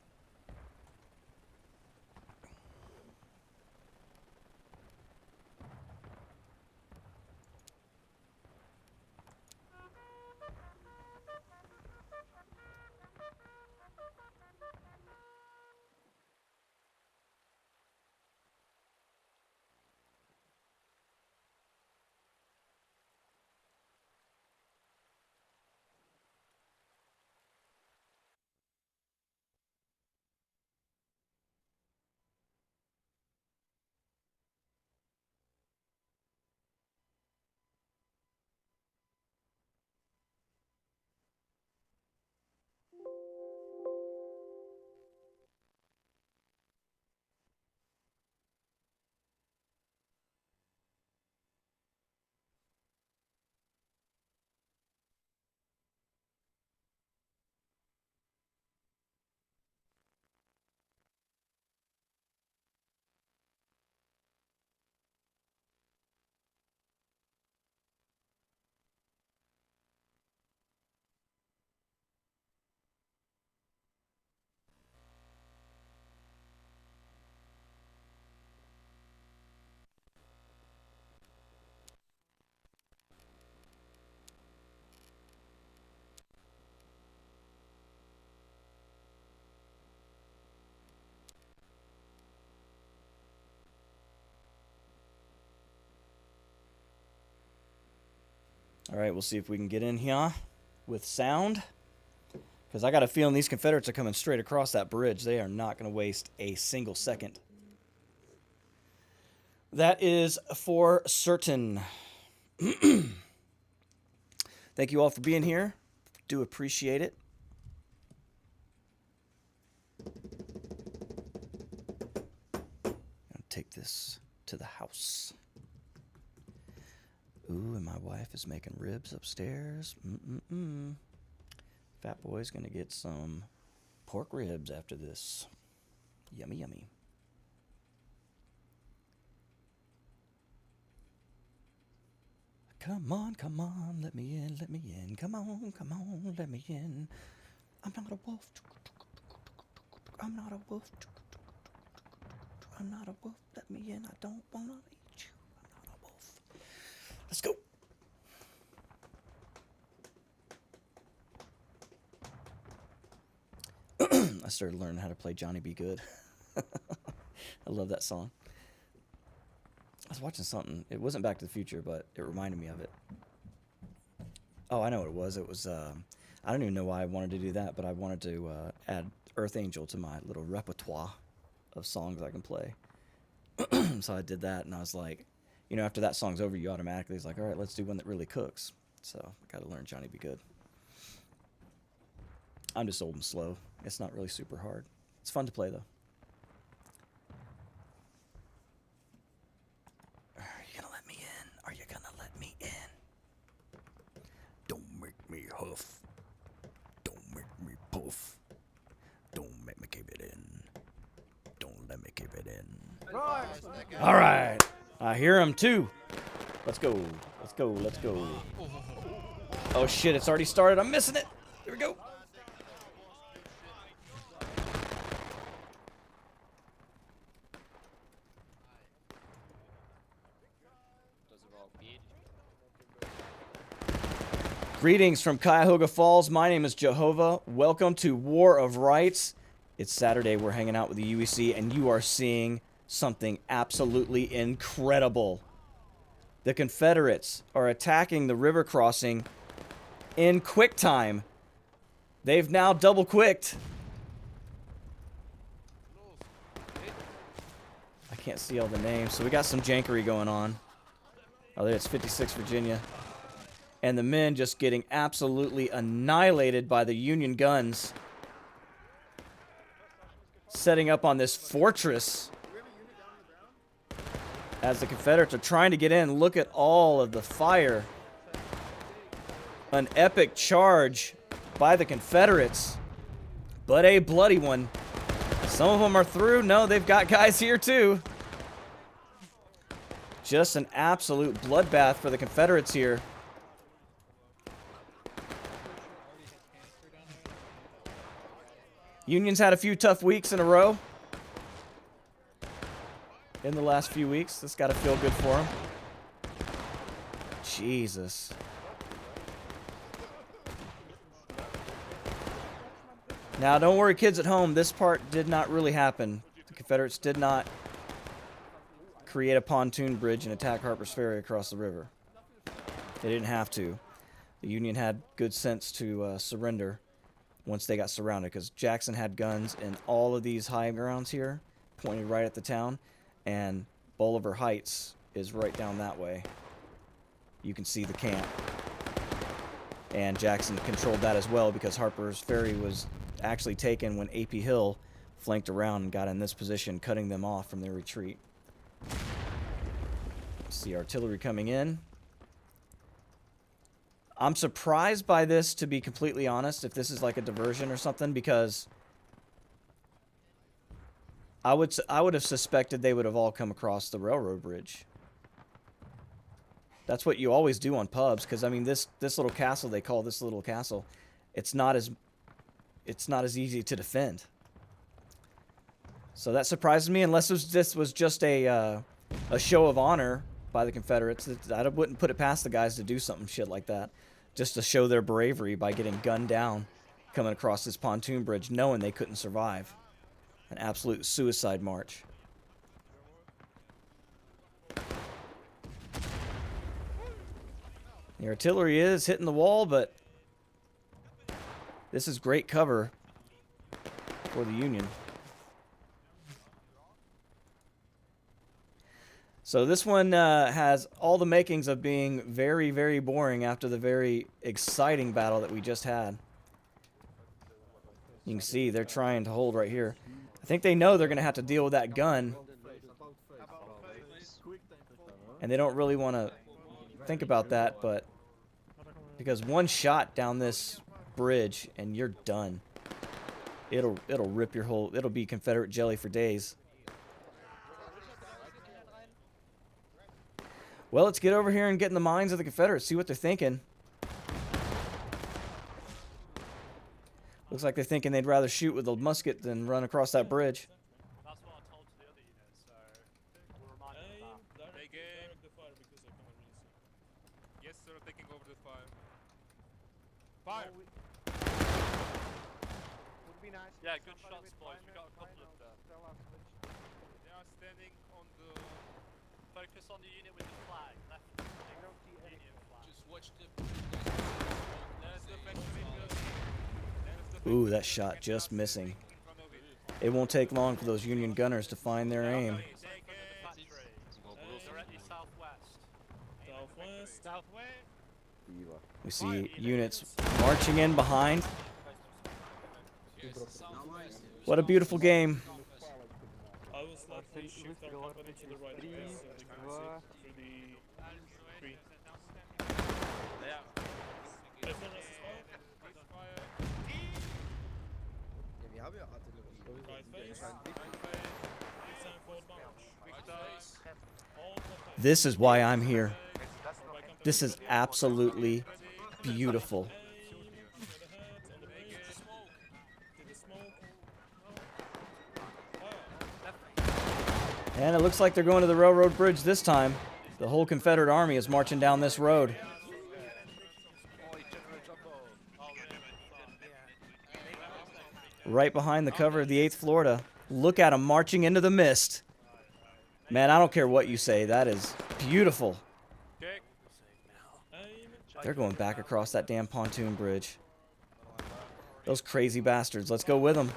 All right, we'll see if we can get in here with sound. Because I got a feeling these Confederates are coming straight across that bridge. They are not going to waste a single second. That is for certain. Thank you all for being here. Do appreciate it. take this to the house. Ooh, and my wife is making ribs upstairs. Fat boy's gonna get some pork ribs after this. Yummy, yummy. Come on, let me in, let me in. Come on, let me in. I'm not a wolf. I'm not a wolf. I'm not a wolf. Let me in. I don't want to eat you. I'm not a wolf. Let's go. I started learning how to play Johnny Be Good. I love that song. I was watching something. It wasn't Back to the Future, but it reminded me of it. Oh, I know what it was. It was, I don't even know why I wanted to do that, but I wanted to add Earth Angel to my little repertoire of songs I can play. So I did that, and I was like, you know, after that song's over, you automatically, it's like, all right, let's do one that really cooks. So I got to learn Johnny Be Good. I'm just old and slow. It's not really super hard. It's fun to play, though. Are you gonna let me in? Are you gonna let me in? Don't make me huff. Don't make me puff. Don't make me keep it in. Don't let me keep it in. All right. I hear him, too. Let's go. Let's go. Let's go. Oh, shit. It's already started. I'm missing it. Here we go. Greetings from Cuyahoga Falls. My name is JOEHOVA. Welcome to War of Rights. It's Saturday. We're hanging out with the UEC, and you are seeing something absolutely incredible. The Confederates are attacking the river crossing in quick time. They've now double-quicked. I can't see all the names, so we got some jankery going on. Oh, there it's 56 Virginia. And the men just getting absolutely annihilated by the Union guns. Setting up on this fortress. As the Confederates are trying to get in, look at all of the fire. An epic charge by the Confederates. But a bloody one. Some of them are through. No, they've got guys here too. Just an absolute bloodbath for the Confederates here. Union's had a few tough weeks in a row. In the last few weeks. This got to feel good for them. Jesus. Now, don't worry, kids at home. This part did not really happen. The Confederates did not create a pontoon bridge and attack Harper's Ferry across the river. They didn't have to. The Union had good sense to surrender once they got surrounded, because Jackson had guns in all of these high grounds here, pointed right at the town, and Bolivar Heights is right down that way. You can see the camp. And Jackson controlled that as well, because Harper's Ferry was actually taken when AP Hill flanked around and got in this position, cutting them off from their retreat. See artillery coming in. I'm surprised by this, to be completely honest, if this is like a diversion or something, because I would have suspected they would have all come across the railroad bridge. That's what you always do on pubs, because I mean this little castle, they call this little castle, it's not as easy to defend. So that surprises me, unless this was just a show of honor by the Confederates. I wouldn't put it past the guys to do something shit like that, just to show their bravery by getting gunned down coming across this pontoon bridge, knowing they couldn't survive. An absolute suicide march. The artillery is hitting the wall, but this is great cover for the Union. So this one has all the makings of being very, very boring after the very exciting battle that we just had. You can see they're trying to hold right here. I think they know they're going to have to deal with that gun And they don't really want to think about that, but because one shot down this bridge and you're done. It'll rip your whole, it'll be Confederate jelly for days. Well, let's get over here and get in the minds of the Confederates, see what they're thinking. Looks like they're thinking they'd rather shoot with a musket than run across that bridge. That's what I told to the other units, so we'll remind them of that. Take aim. Yes, sir, taking over the fire. Fire! Would be nice. Yeah, good shots, boys. We got a couple of them. They are standing on the... Focus on the unit with the flag. Left Union flag. Just watch the. There's the factory building. Ooh, that shot just missing. It won't take long for those Union gunners to find their aim. Directly southwest. Southwest. We see units marching in behind. What a beautiful game. I will slightly shift our company to the right as you can see through the tree. Everyone else is fire. This is why I'm here. This is absolutely beautiful. And it looks like they're going to the railroad bridge this time. The whole Confederate army is marching down this road. Right behind the cover of the 8th Florida. Look at them marching into the mist. Man, I don't care what you say. That is beautiful. They're going back across that damn pontoon bridge. Those crazy bastards. Let's go with them.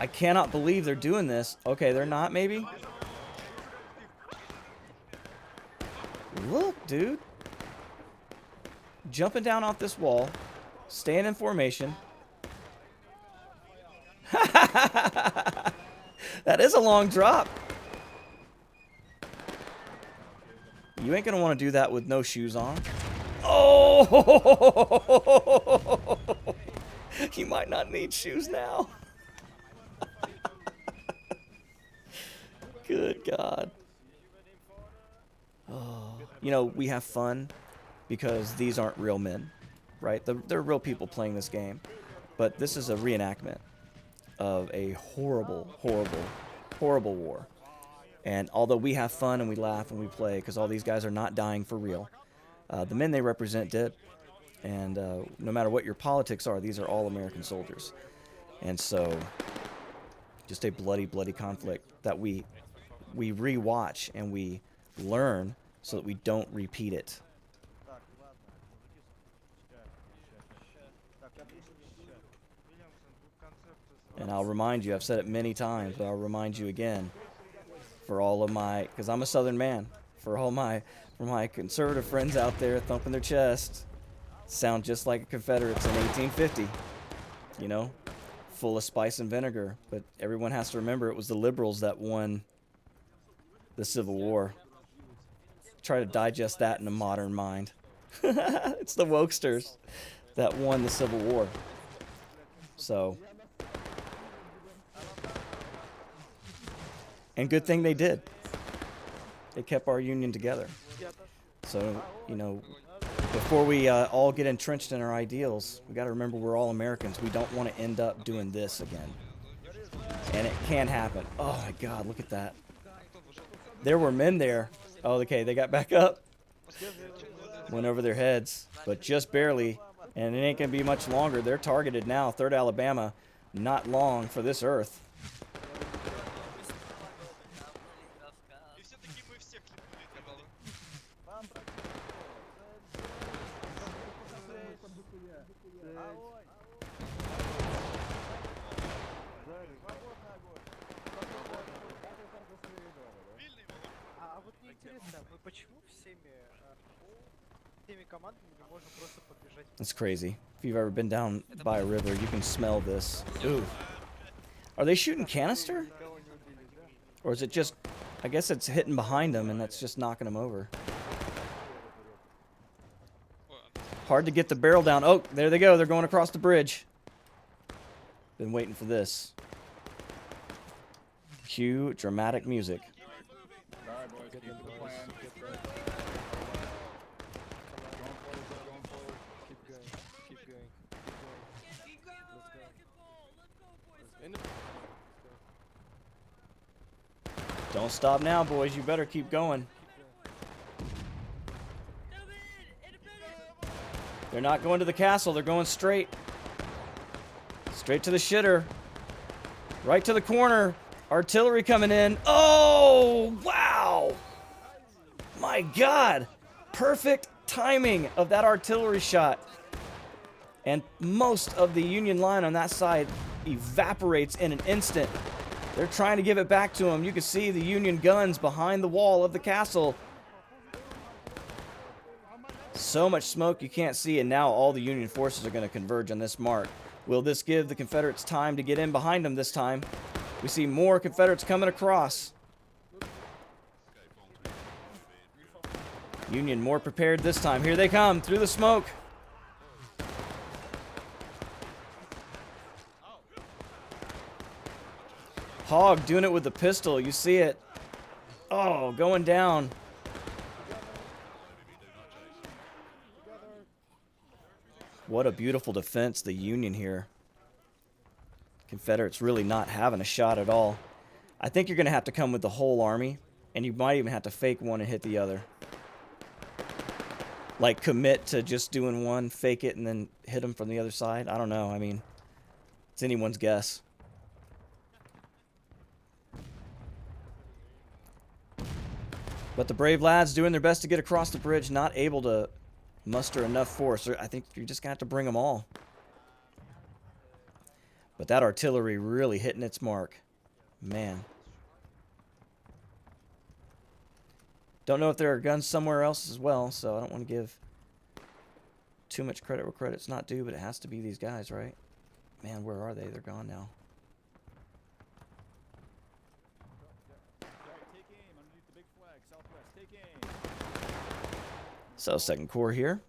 I cannot believe they're doing this. Okay, they're not, maybe? Look, dude. Jumping down off this wall. Staying in formation. That is a long drop. You ain't gonna want to do that with no shoes on. Oh! You might not need shoes now. Good God. Oh. You know, we have fun because these aren't real men, right? They're real people playing this game. But this is a reenactment of a horrible, horrible, horrible war. And although we have fun and we laugh and we play, because all these guys are not dying for real, the men they represent did. And no matter what your politics are, these are all American soldiers. And so, just a bloody, bloody conflict that we rewatch and we learn so that we don't repeat it. And I'll remind you, I've said it many times, but I'll remind you again, for all of my, because I'm a Southern man, for my conservative friends out there thumping their chests, sound just like Confederates in 1850, you know, full of spice and vinegar. But everyone has to remember it was the liberals that won the Civil War. Try to digest that in a modern mind. It's the wokesters that won the Civil War. So, and good thing they did. They kept our union together. So, you know, before we all get entrenched in our ideals, we got to remember we're all Americans. We don't want to end up doing this again. And it can happen. Oh my God, look at that. There were men there. Oh, okay, they got back up. Went over their heads, but just barely. And it ain't going to be much longer. They're targeted now. 3rd Alabama, not long for this earth. It's crazy. If you've ever been down by a river, you can smell this. Ooh. Are they shooting canister? Or is it just I guess it's hitting behind them, and that's just knocking them over. Hard to get the barrel down. Oh, there they go. They're going across the bridge. Been waiting for this. Cue dramatic music. Alright, boys, keep to the plan. Don't stop now, boys. You better keep going. They're not going to the castle. They're going straight. Straight to the shitter. Right to the corner. Artillery coming in. Oh, wow. My God. Perfect timing of that artillery shot. And most of the Union line on that side evaporates in an instant. They're trying to give it back to them. You can see the Union guns behind the wall of the castle. So much smoke you can't see, and now all the Union forces are going to converge on this mark. Will this give the Confederates time to get in behind them this time? We see more Confederates coming across. Union more prepared this time. Here they come through the smoke. Hogg doing it with the pistol. You see it. Oh, going down. What a beautiful defense, the Union here. Confederates really not having a shot at all. I think you're going to have to come with the whole army, and you might even have to fake one and hit the other. Like commit to just doing one, fake it, and then hit them from the other side. I don't know. I mean, it's anyone's guess. But the brave lads doing their best to get across the bridge, not able to muster enough force. I think you're just going to have to bring them all. But that artillery really hitting its mark. Man. Don't know if there are guns somewhere else as well, so I don't want to give too much credit where credit's not due, but it has to be these guys, right? Man, where are they? They're gone now. So, Second Corps here.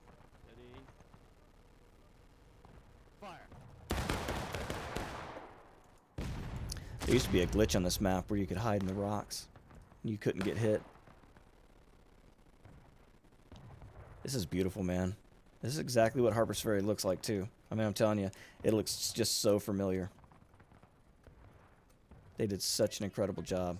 There used to be a glitch on this map where you could hide in the rocks. And you couldn't get hit. This is beautiful, man. This is exactly what Harper's Ferry looks like, too. I mean, I'm telling you, it looks just so familiar. They did such an incredible job.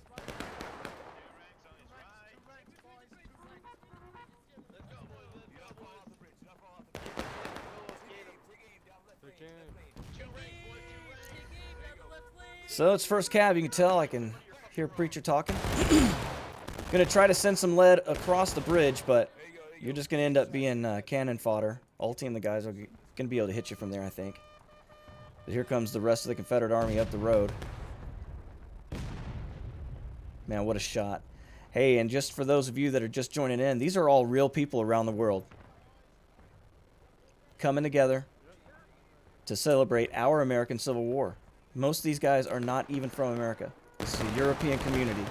So it's first cab. You can tell I can hear Preacher talking. Gonna try to send some lead across the bridge, but you're just gonna end up being cannon fodder. Ulti and the guys are gonna be able to hit you from there, I think. But here comes the rest of the Confederate army up the road. Man, what a shot. Hey, and just for those of you that are just joining in, these are all real people around the world coming together to celebrate our American Civil War. Most of these guys are not even from America. This is a European community.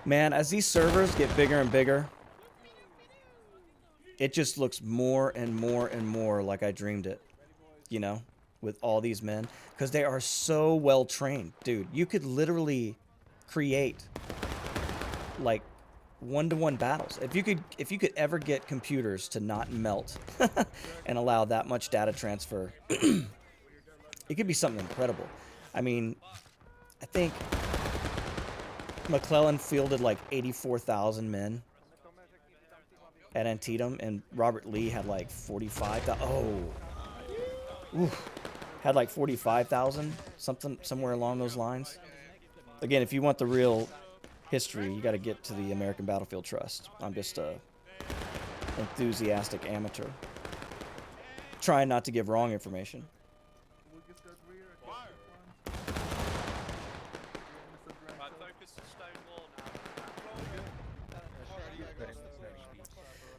Man, as these servers get bigger and bigger, it just looks more and more and more like I dreamed it, you know, with all these men, because they are so well trained. Dude, you could literally create like one-to-one battles. If you could ever get computers to not melt and allow that much data transfer, it could be something incredible. I mean, I think McClellan fielded like 84,000 men at Antietam, and Robert Lee had like 45,000. Oh, oof. Had like 45,000, somewhere along those lines. Again, if you want the real history, you got to get to the American Battlefield Trust. I'm just a enthusiastic amateur. trying not to give wrong information. Right, focus on stone wall now.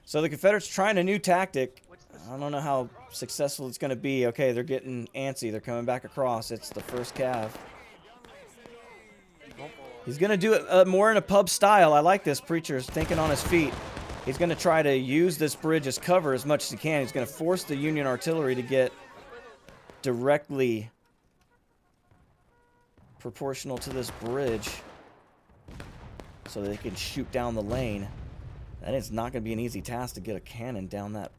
So the Confederates trying a new tactic. I don't know how successful it's going to be. Okay, they're getting antsy. They're coming back across. It's the first cav. He's going to do it more in a pub style. I like this. Preacher's thinking on his feet. He's going to try to use this bridge as cover as much as he can. He's going to force the Union artillery to get directly proportional to this bridge so that they can shoot down the lane. And it's not going to be an easy task to get a cannon down that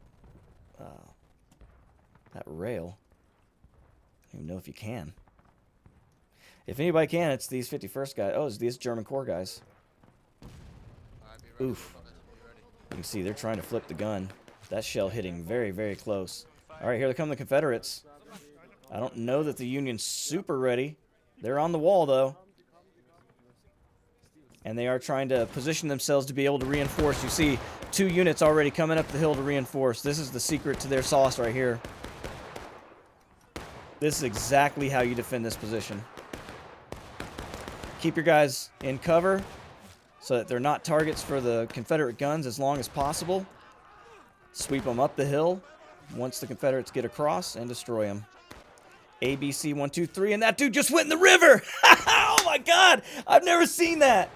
rail. I don't even know if you can. If anybody can, it's these 51st guys. Oh, it's these German Corps guys. Oof. You can see they're trying to flip the gun. That shell hitting very, very close. All right, here they come, the Confederates. I don't know that the Union's super ready. They're on the wall, though. And they are trying to position themselves to be able to reinforce. You see 2 units already coming up the hill to reinforce. This is the secret to their sauce right here. This is exactly how you defend this position. Keep your guys in cover so that they're not targets for the Confederate guns as long as possible. Sweep them up the hill once the Confederates get across and destroy them. ABC 1, 2, 3, and that dude just went in the river! Oh my god! I've never seen that!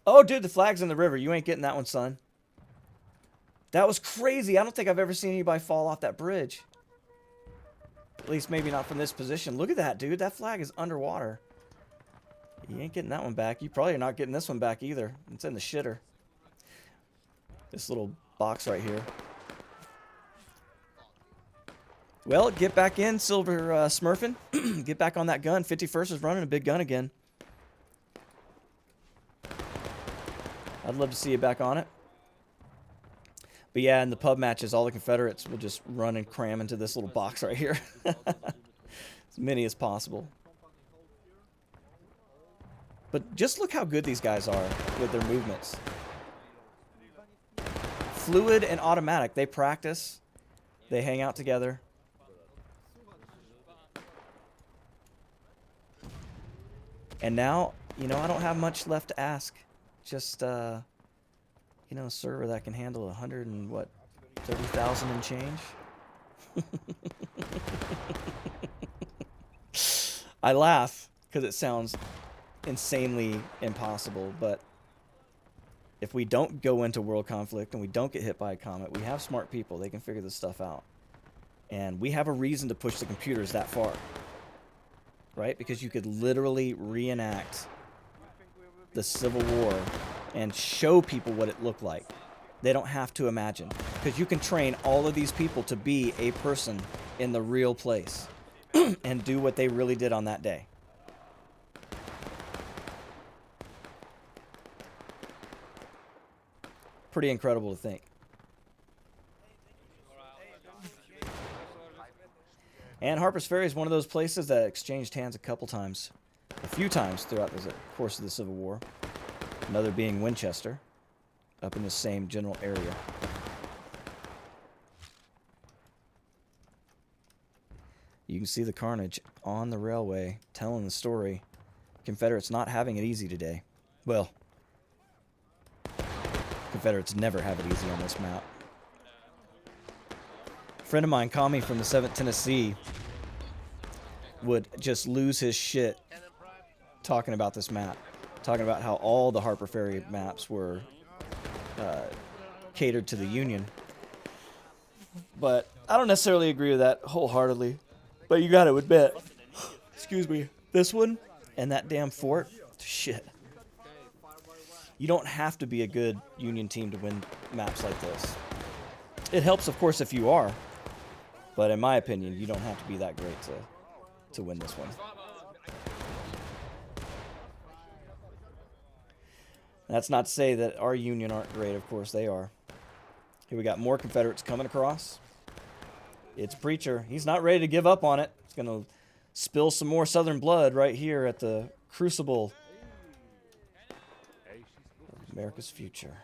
Oh, dude, the flag's in the river. You ain't getting that one, son. That was crazy. I don't think I've ever seen anybody fall off that bridge. At least maybe not from this position. Look at that, dude. That flag is underwater. You ain't getting that one back. You probably are not getting this one back either. It's in the shitter. This little box right here. Well, get back in, Silver Smurfin. Get back on that gun. 51st is running a big gun again. I'd love to see you back on it. But yeah, in the pub matches, all the Confederates will just run and cram into this little box right here. As many as possible. But just look how good these guys are with their movements. Fluid and automatic. They practice. They hang out together. And now, you know, I don't have much left to ask. Just, you know, a server that can handle 100 and what, 30,000 and change? I laugh because it sounds insanely impossible, but if we don't go into world conflict and we don't get hit by a comet, we have smart people. They can figure this stuff out. And we have a reason to push the computers that far. Right? Because you could literally reenact the Civil War and show people what it looked like. They don't have to imagine. Because you can train all of these people to be a person in the real place and do what they really did on that day. Pretty incredible to think. And Harper's Ferry is one of those places that exchanged hands a couple times. A few times throughout the course of the Civil War. Another being Winchester, up in the same general area. You can see the carnage on the railway telling the story. Confederates not having it easy today. Well, Confederates never have it easy on this map. A friend of mine, Kami from the 7th Tennessee, would just lose his shit talking about this map. Talking about how all the Harper Ferry maps were catered to the Union. But I don't necessarily agree with that wholeheartedly. But you gotta admit, excuse me, this one and that damn fort, shit. You don't have to be a good Union team to win maps like this. It helps, of course, if you are. But in my opinion, you don't have to be that great to win this one. That's not to say that our Union aren't great. Of course, they are. Here we got more Confederates coming across. It's Preacher. He's not ready to give up on it. He's going to spill some more Southern blood right here at the crucible of America's future.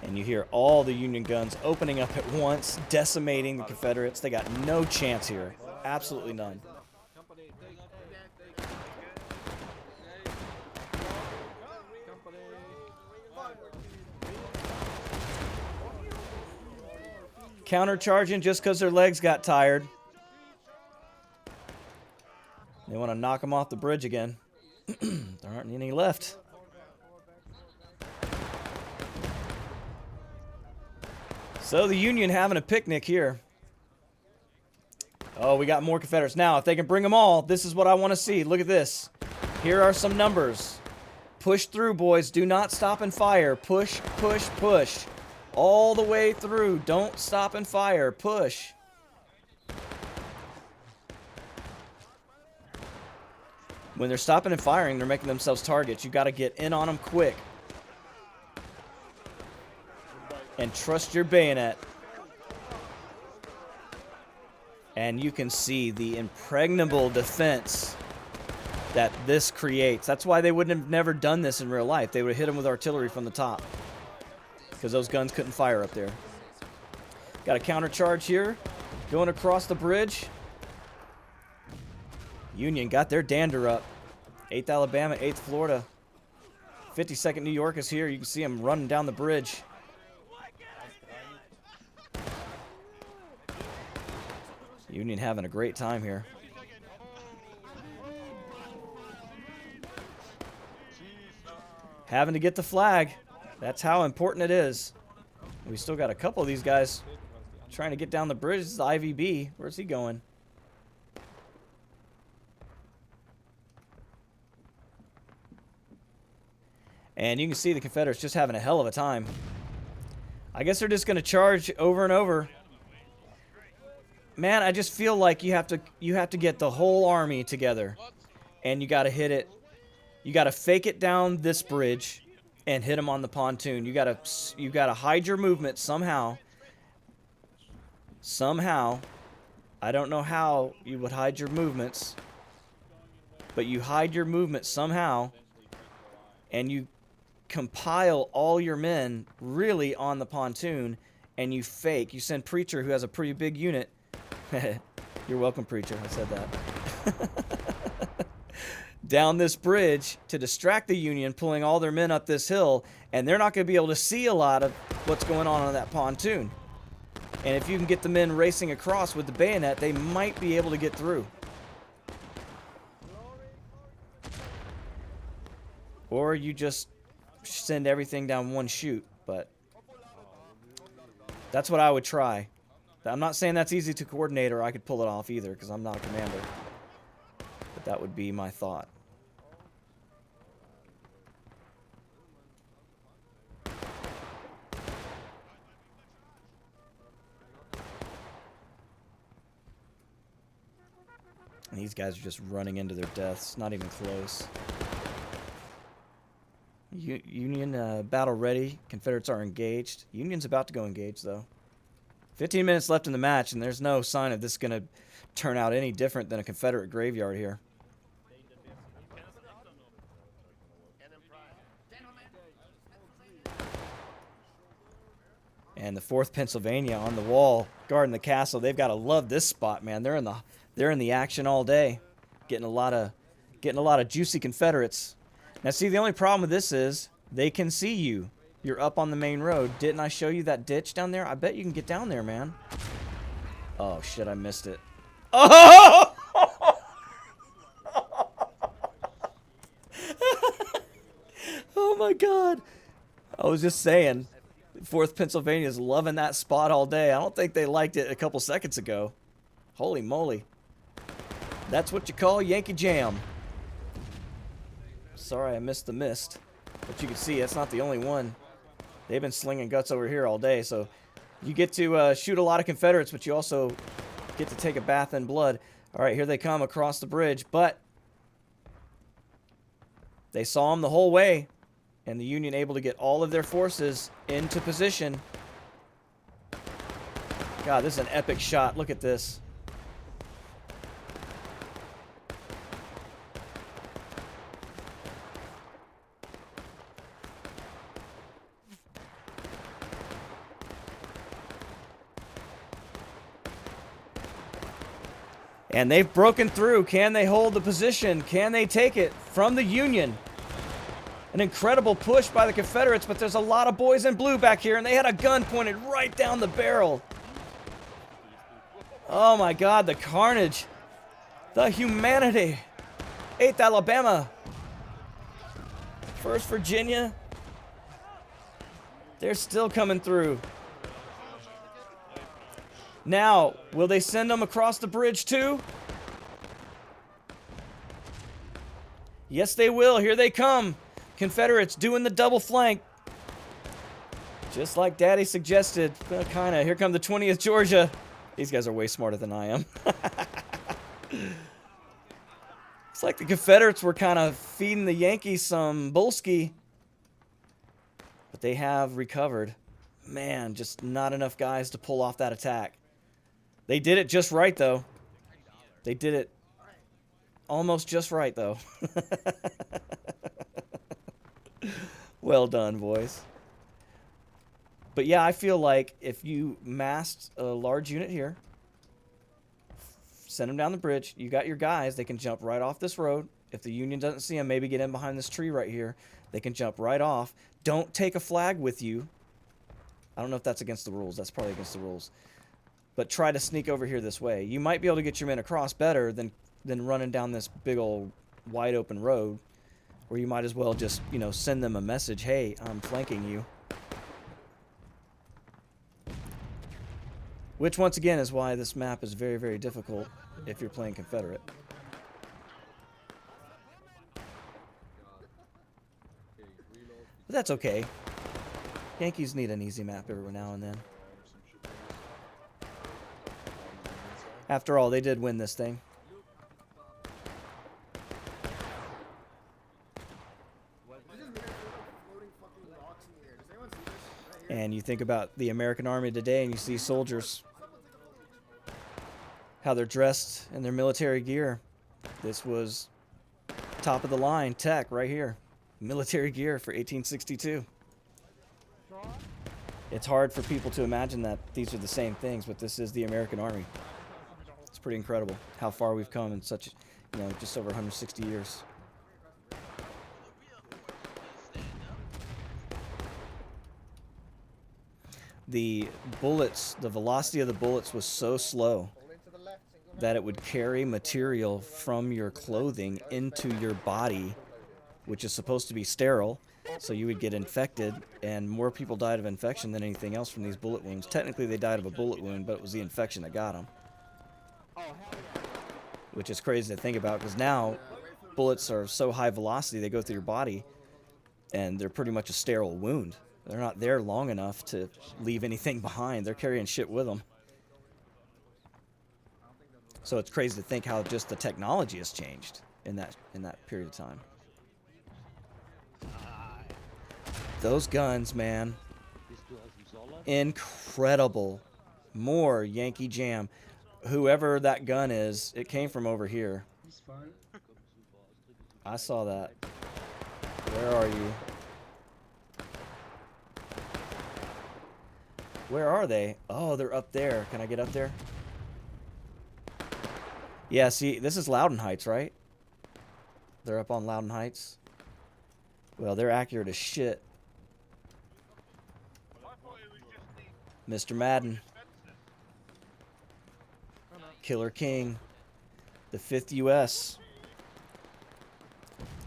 And you hear all the Union guns opening up at once, decimating the Confederates. They got no chance here. Absolutely none. Countercharging just because their legs got tired. They want to knock them off the bridge again. There aren't any left. So the Union having a picnic here. Oh, we got more Confederates. Now, if they can bring them all, this is what I want to see. Look at this. Here are some numbers. Push through, boys. Do not stop and fire. Push, push, push. All the way through. Don't stop and fire. Push. When they're stopping and firing, they're making themselves targets. You got to get in on them quick. And trust your bayonet. And you can see the impregnable defense that this creates. That's why they wouldn't have never done this in real life. They would have hit them with artillery from the top. Because those guns couldn't fire up there. Got a countercharge here. Going across the bridge. Union got their dander up. 8th Alabama, 8th Florida. 52nd New York is here. You can see them running down the bridge. Union having a great time here. Having to get the flag. That's how important it is. We still got a couple of these guys trying to get down the bridge. This is the IVB. Where's he going? And you can see the Confederates just having a hell of a time. I guess they're just going to charge over and over. Man, I just feel like you have to get the whole army together. And you got to hit it. You got to fake it down this bridge and hit them on the pontoon. You got to hide your movement somehow. Somehow. I don't know how you would hide your movements. But you hide your movement somehow. And you compile all your men really on the pontoon. And you fake. You send Preacher, who has a pretty big unit. You're welcome, Preacher. I said that. Down this bridge to distract the Union, pulling all their men up this hill, and they're not going to be able to see a lot of what's going on that pontoon. And if you can get the men racing across with the bayonet, they might be able to get through. Or you just send everything down one chute, but that's what I would try. I'm not saying that's easy to coordinate or I could pull it off either, because I'm not a commander. But that would be my thought. And these guys are just running into their deaths. Not even close. Union battle ready. Confederates are engaged. Union's about to go engage, though. 15 minutes left in the match, and there's no sign of this going to turn out any different than a Confederate graveyard here. And the 4th Pennsylvania on the wall, guarding the castle. They've got to love this spot, man. They're in the action all day, getting a lot of juicy Confederates. Now, see, the only problem with this is they can see you. You're up on the main road. Didn't I show you that ditch down there? I bet you can get down there, man. Oh, shit, I missed it. Oh! Oh, my God. I was just saying, 4th Pennsylvania is loving that spot all day. I don't think they liked it a couple seconds ago. Holy moly. That's what you call Yankee Jam. Sorry I missed the mist. But you can see, that's not the only one. They've been slinging guts over here all day, so you get to shoot a lot of Confederates, but you also get to take a bath in blood. All right, here they come across the bridge, but they saw them the whole way, and the Union able to get all of their forces into position. God, this is an epic shot. Look at this. And they've broken through. Can they hold the position? Can they take it from the Union? An incredible push by the Confederates, but there's a lot of boys in blue back here, and they had a gun pointed right down the barrel. Oh my God, the carnage. The humanity. 8th Alabama. 1st Virginia. They're still coming through. Now, will they send them across the bridge too? Yes, they will. Here they come. Confederates doing the double flank. Just like Daddy suggested. Kind of. Here come the 20th Georgia. These guys are way smarter than I am. It's like the Confederates were kind of feeding the Yankees some bullski. But they have recovered. Man, just not enough guys to pull off that attack. They did it just right, though. They did it almost just right, though. Well done, boys. But yeah, I feel like if you massed a large unit here, send them down the bridge, you got your guys, they can jump right off this road. If the Union doesn't see them, maybe get in behind this tree right here. They can jump right off. Don't take a flag with you. I don't know if that's against the rules. That's probably against the rules. But try to sneak over here this way. You might be able to get your men across better than running down this big old wide open road, where you might as well just, you know, send them a message, hey, I'm flanking you. Which, once again, is why this map is very, very difficult if you're playing Confederate. But that's okay. Yankees need an easy map every now and then. After all, they did win this thing. And you think about the American Army today and you see soldiers, how they're dressed in their military gear. This was top of the line tech right here. Military gear for 1862. It's hard for people to imagine that these are the same things, but this is the American Army. It's pretty incredible how far we've come in such, you know, just over 160 years. The bullets, the velocity of the bullets was so slow that it would carry material from your clothing into your body, which is supposed to be sterile, so you would get infected, and more people died of infection than anything else from these bullet wounds. Technically, they died of a bullet wound, but it was the infection that got them. Which is crazy to think about, because now bullets are so high velocity, they go through your body, and they're pretty much a sterile wound. They're not there long enough to leave anything behind. They're carrying shit with them. So it's crazy to think how just the technology has changed in that period of time. Those guns, man. Incredible. More Yankee Jam. Whoever that gun is, it came from over here. I saw that. Where are you? Where are they? Oh, they're up there. Can I get up there? Yeah, see, this is Loudon Heights, right? They're up on Loudon Heights. Well, they're accurate as shit. Mr. Madden. Killer King. The 5th U.S.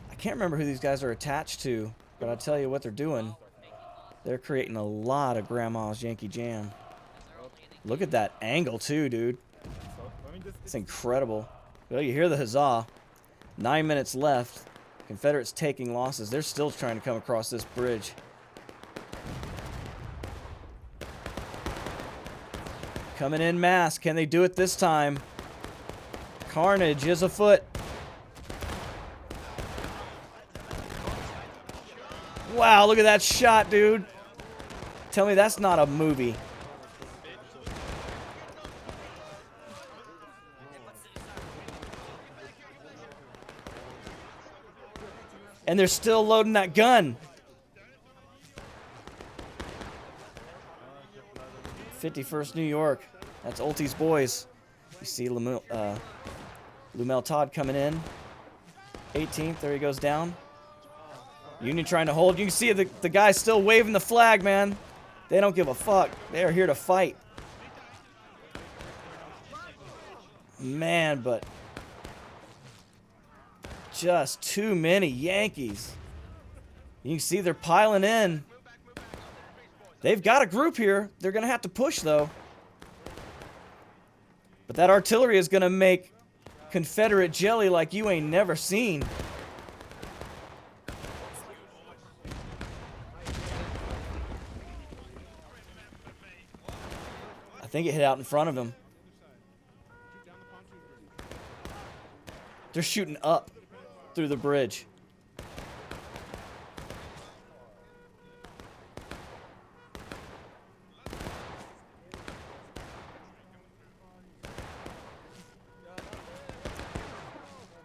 I can't remember who these guys are attached to, but I'll tell you what they're doing. They're creating a lot of Grandma's Yankee Jam. Look at that angle, too, dude. It's incredible. Well, you hear the huzzah. 9 minutes left. Confederates taking losses. They're still trying to come across this bridge. Coming in mass. Can they do it this time? Carnage is afoot. Wow, look at that shot, dude. Tell me that's not a movie. And they're still loading that gun. 51st New York. That's Oltie's boys. You see Lumel Todd coming in. 18th, there he goes down. Union trying to hold. You can see the guy's still waving the flag, man. They don't give a fuck. They are here to fight. Man, but just too many Yankees. You can see they're piling in. They've got a group here. They're going to have to push, though. But that artillery is going to make Confederate jelly like you ain't never seen. I think it hit out in front of him. They're shooting up through the bridge.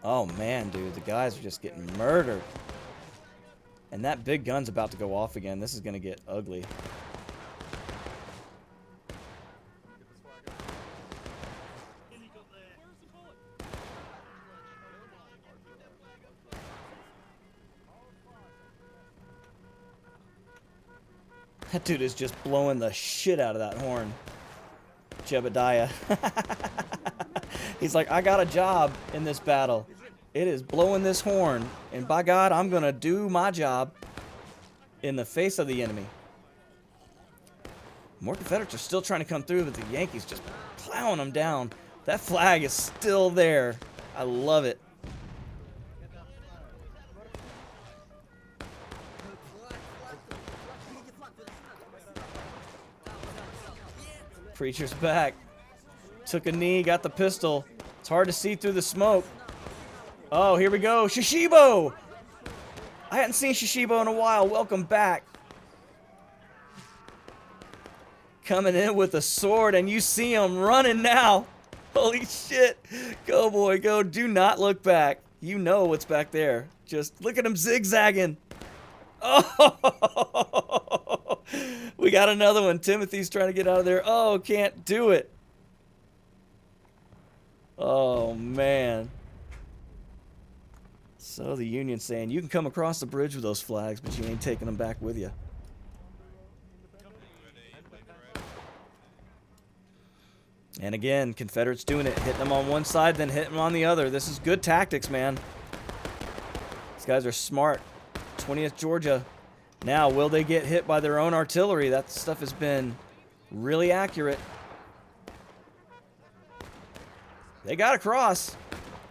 Oh man, dude, the guys are just getting murdered. And that big gun's about to go off again. This is gonna get ugly. That dude is just blowing the shit out of that horn. Jebediah. He's like, I got a job in this battle. It is blowing this horn. And by God, I'm going to do my job in the face of the enemy. More Confederates are still trying to come through, but the Yankees just plowing them down. That flag is still there. I love it. Preacher's back. Took a knee, got the pistol. It's hard to see through the smoke. Oh, here we go. Shishibo! I hadn't seen Shishibo in a while. Welcome back. Coming in with a sword, and you see him running now. Holy shit. Go, boy, go. Do not look back. You know what's back there. Just look at him zigzagging. Oh! We got another one. Timothy's trying to get out of there. Oh, can't do it. Oh, man. So the Union's saying, you can come across the bridge with those flags, but you ain't taking them back with you. And again, Confederates doing it. Hitting them on one side, then hitting them on the other. This is good tactics, man. These guys are smart. 20th Georgia. Now, will they get hit by their own artillery? That stuff has been really accurate. They got across.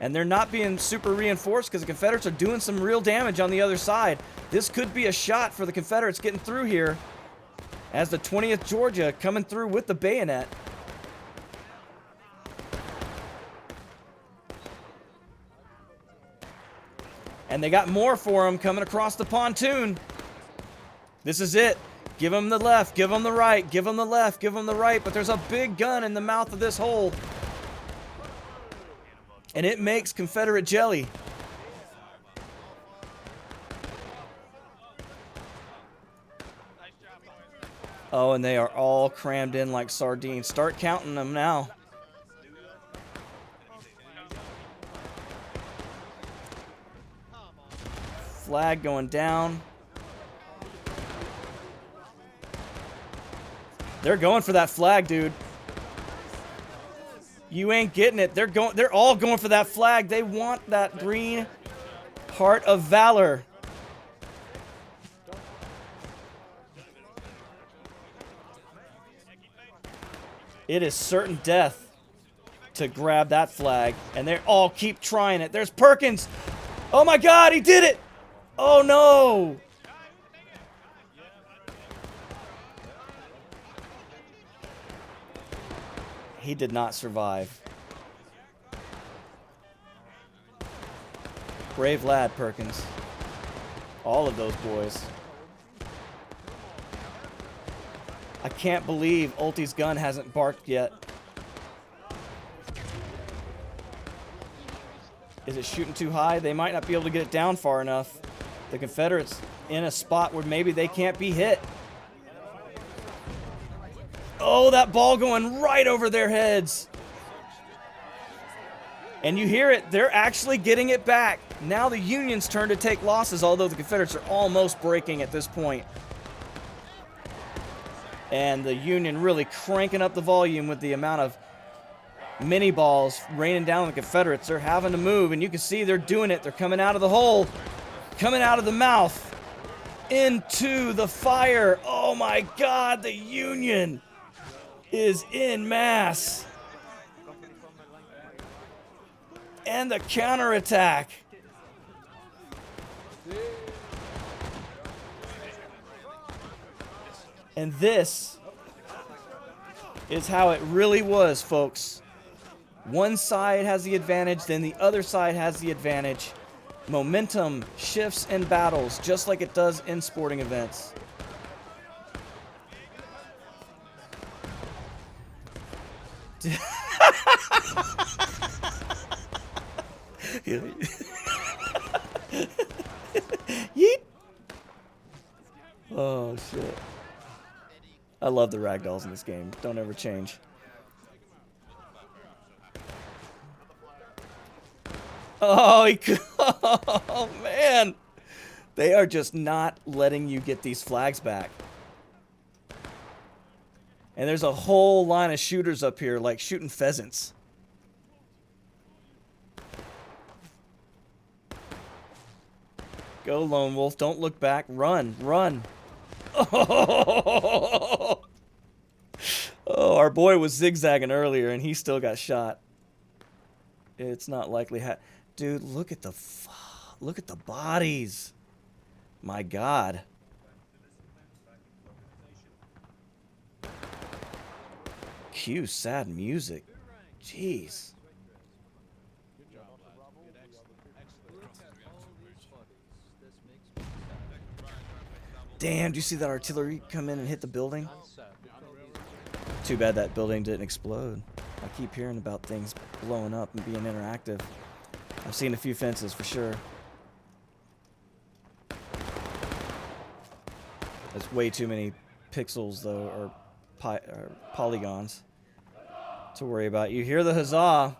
And they're not being super reinforced because the Confederates are doing some real damage on the other side. This could be a shot for the Confederates getting through here as the 20th Georgia coming through with the bayonet. And they got more for them coming across the pontoon. This is it. Give them the left, give them the right, give them the left, give them the right. But there's a big gun in the mouth of this hole. And it makes Confederate jelly. Oh, and they are all crammed in like sardines. Start counting them now. Flag going down. They're going for that flag, dude. You ain't getting it. They're all going for that flag. They want that green heart of valor. It is certain death to grab that flag, and they all keep trying it. There's Perkins. Oh my God, he did it. Oh no. He did not survive. Brave lad, Perkins. All of those boys. I can't believe Ulti's gun hasn't barked yet. Is it shooting too high? They might not be able to get it down far enough. The Confederates in a spot where maybe they can't be hit. Oh, that ball going right over their heads. And you hear it, they're actually getting it back. Now the Union's turn to take losses, although the Confederates are almost breaking at this point. And the Union really cranking up the volume with the amount of mini balls raining down on the Confederates. They're having to move, and you can see they're doing it. They're coming out of the hole, coming out of the mouth, into the fire. Oh my God, the Union is in mass. And the counterattack. And this is how it really was, folks. One side has the advantage, then the other side has the advantage. Momentum shifts in battles, just like it does in sporting events. Yeet. Oh, shit. I love the ragdolls in this game. Don't ever change. Oh, oh, man. They are just not letting you get these flags back. And there's a whole line of shooters up here, like shooting pheasants. Go, Lone Wolf. Don't look back. Run. Run. Oh, our boy was zigzagging earlier, and he still got shot. It's not likely. Dude, look at the bodies. My God. Cue sad music. Jeez. Damn, do you see that artillery come in and hit the building? Too bad that building didn't explode. I keep hearing about things blowing up and being interactive. I've seen a few fences for sure. There's way too many pixels, though, or polygons to worry about. You hear the huzzah.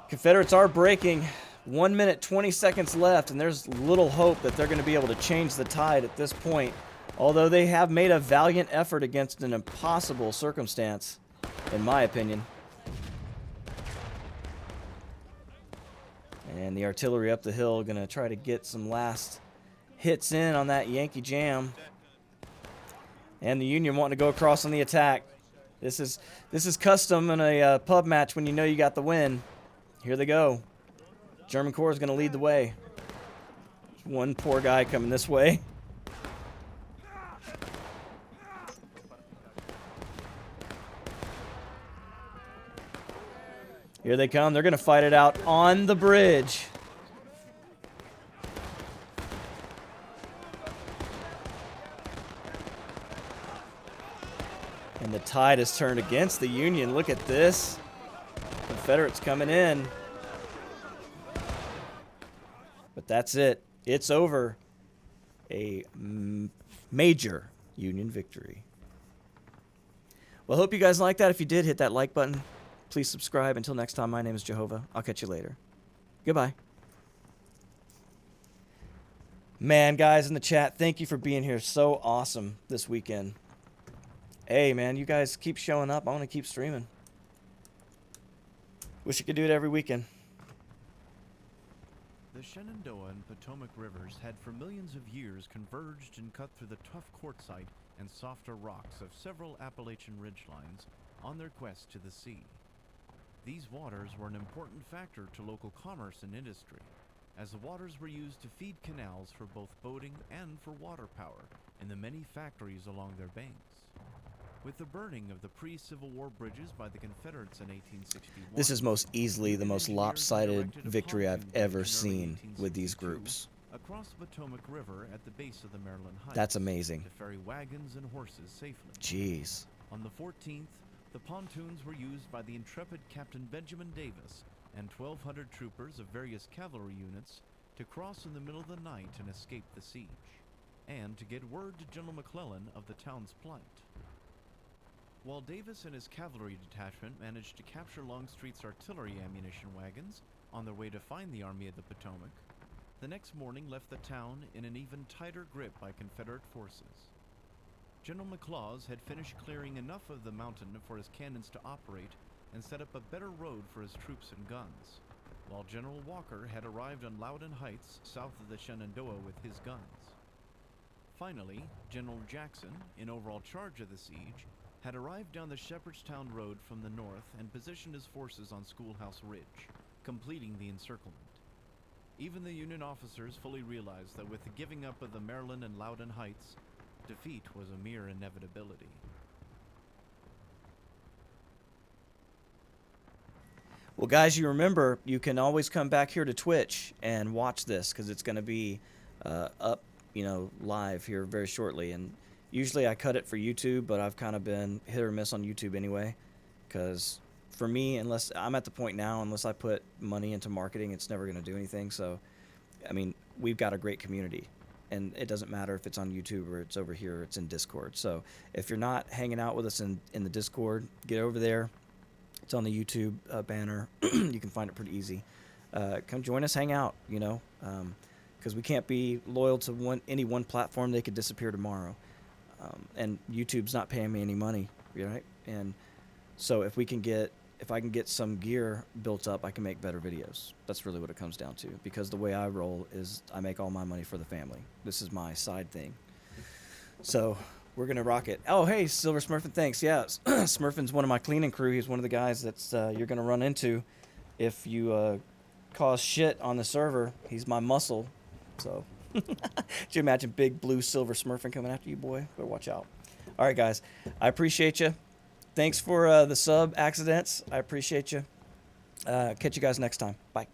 Confederates are breaking. 1 minute, 20 seconds left, and there's little hope that they're going to be able to change the tide at this point. Although they have made a valiant effort against an impossible circumstance, in my opinion. And the artillery up the hill going to try to get some last hits in on that Yankee Jam. And the Union wanting to go across on the attack. This is custom in a pub match when you know you got the win. Here they go. German Corps is going to lead the way. There's one poor guy coming this way. Here they come. They're going to fight it out on the bridge. And the tide has turned against the Union. Look at this. Confederates coming in. But that's it. It's over. A major Union victory. Well, I hope you guys liked that. If you did, hit that like button. Please subscribe. Until next time, my name is JOEHOVA. I'll catch you later. Goodbye. Man, guys in the chat, thank you for being here. So awesome this weekend. Hey, man, you guys keep showing up. I want to keep streaming. Wish you could do it every weekend. The Shenandoah and Potomac rivers had for millions of years converged and cut through the tough quartzite and softer rocks of several Appalachian ridgelines on their quest to the sea. These waters were an important factor to local commerce and industry, as the waters were used to feed canals for both boating and for water power in the many factories along their banks. With the burning of the pre-Civil War bridges by the Confederates in 1861, This is most easily the most lopsided victory I've ever seen with these groups. across the Potomac River at the base of the Maryland Heights. That's amazing. To ferry wagons and horses safely. Jeez. On the 14th, the pontoons were used by the intrepid Captain Benjamin Davis and 1,200 troopers of various cavalry units to cross in the middle of the night and escape the siege, and to get word to General McClellan of the town's plight. while Davis and his cavalry detachment managed to capture Longstreet's artillery ammunition wagons on their way to find the Army of the Potomac, the next morning left the town in an even tighter grip by Confederate forces. General McLaws had finished clearing enough of the mountain for his cannons to operate and set up a better road for his troops and guns, while General Walker had arrived on Loudon Heights south of the Shenandoah with his guns. Finally, General Jackson, in overall charge of the siege, had arrived down the Shepherdstown Road from the north and positioned his forces on Schoolhouse Ridge, completing the encirclement. Even the Union officers fully realized that with the giving up of the Maryland and Loudon Heights, defeat was a mere inevitability. Well, guys, you remember, you can always come back here to Twitch and watch this, because it's going to be up, live here very shortly. And usually I cut it for YouTube, but I've kind of been hit or miss on YouTube anyway, because for me, unless I'm at the point now, unless I put money into marketing, it's never going to do anything. So, I mean, we've got a great community, and it doesn't matter if it's on YouTube or it's over here, it's in Discord. So if you're not hanging out with us in the Discord, get over there. It's on the YouTube banner. You can find it pretty easy. Come join us, hang out, because we can't be loyal to any one platform. They could disappear tomorrow. And YouTube's not paying me any money, right? And so if I can get some gear built up, I can make better videos. That's really what it comes down to, because the way I roll is I make all my money for the family. This is my side thing. So we're going to rock it. Oh, hey, Silver Smurfin, thanks. Yeah, Smurfin's one of my cleaning crew. He's one of the guys that's you're going to run into if you cause shit on the server. He's my muscle. So could you imagine big blue Silver Smurfin coming after you, boy? Better watch out. All right, guys. I appreciate you. Thanks for the sub accidents. I appreciate you. Catch you guys next time. Bye.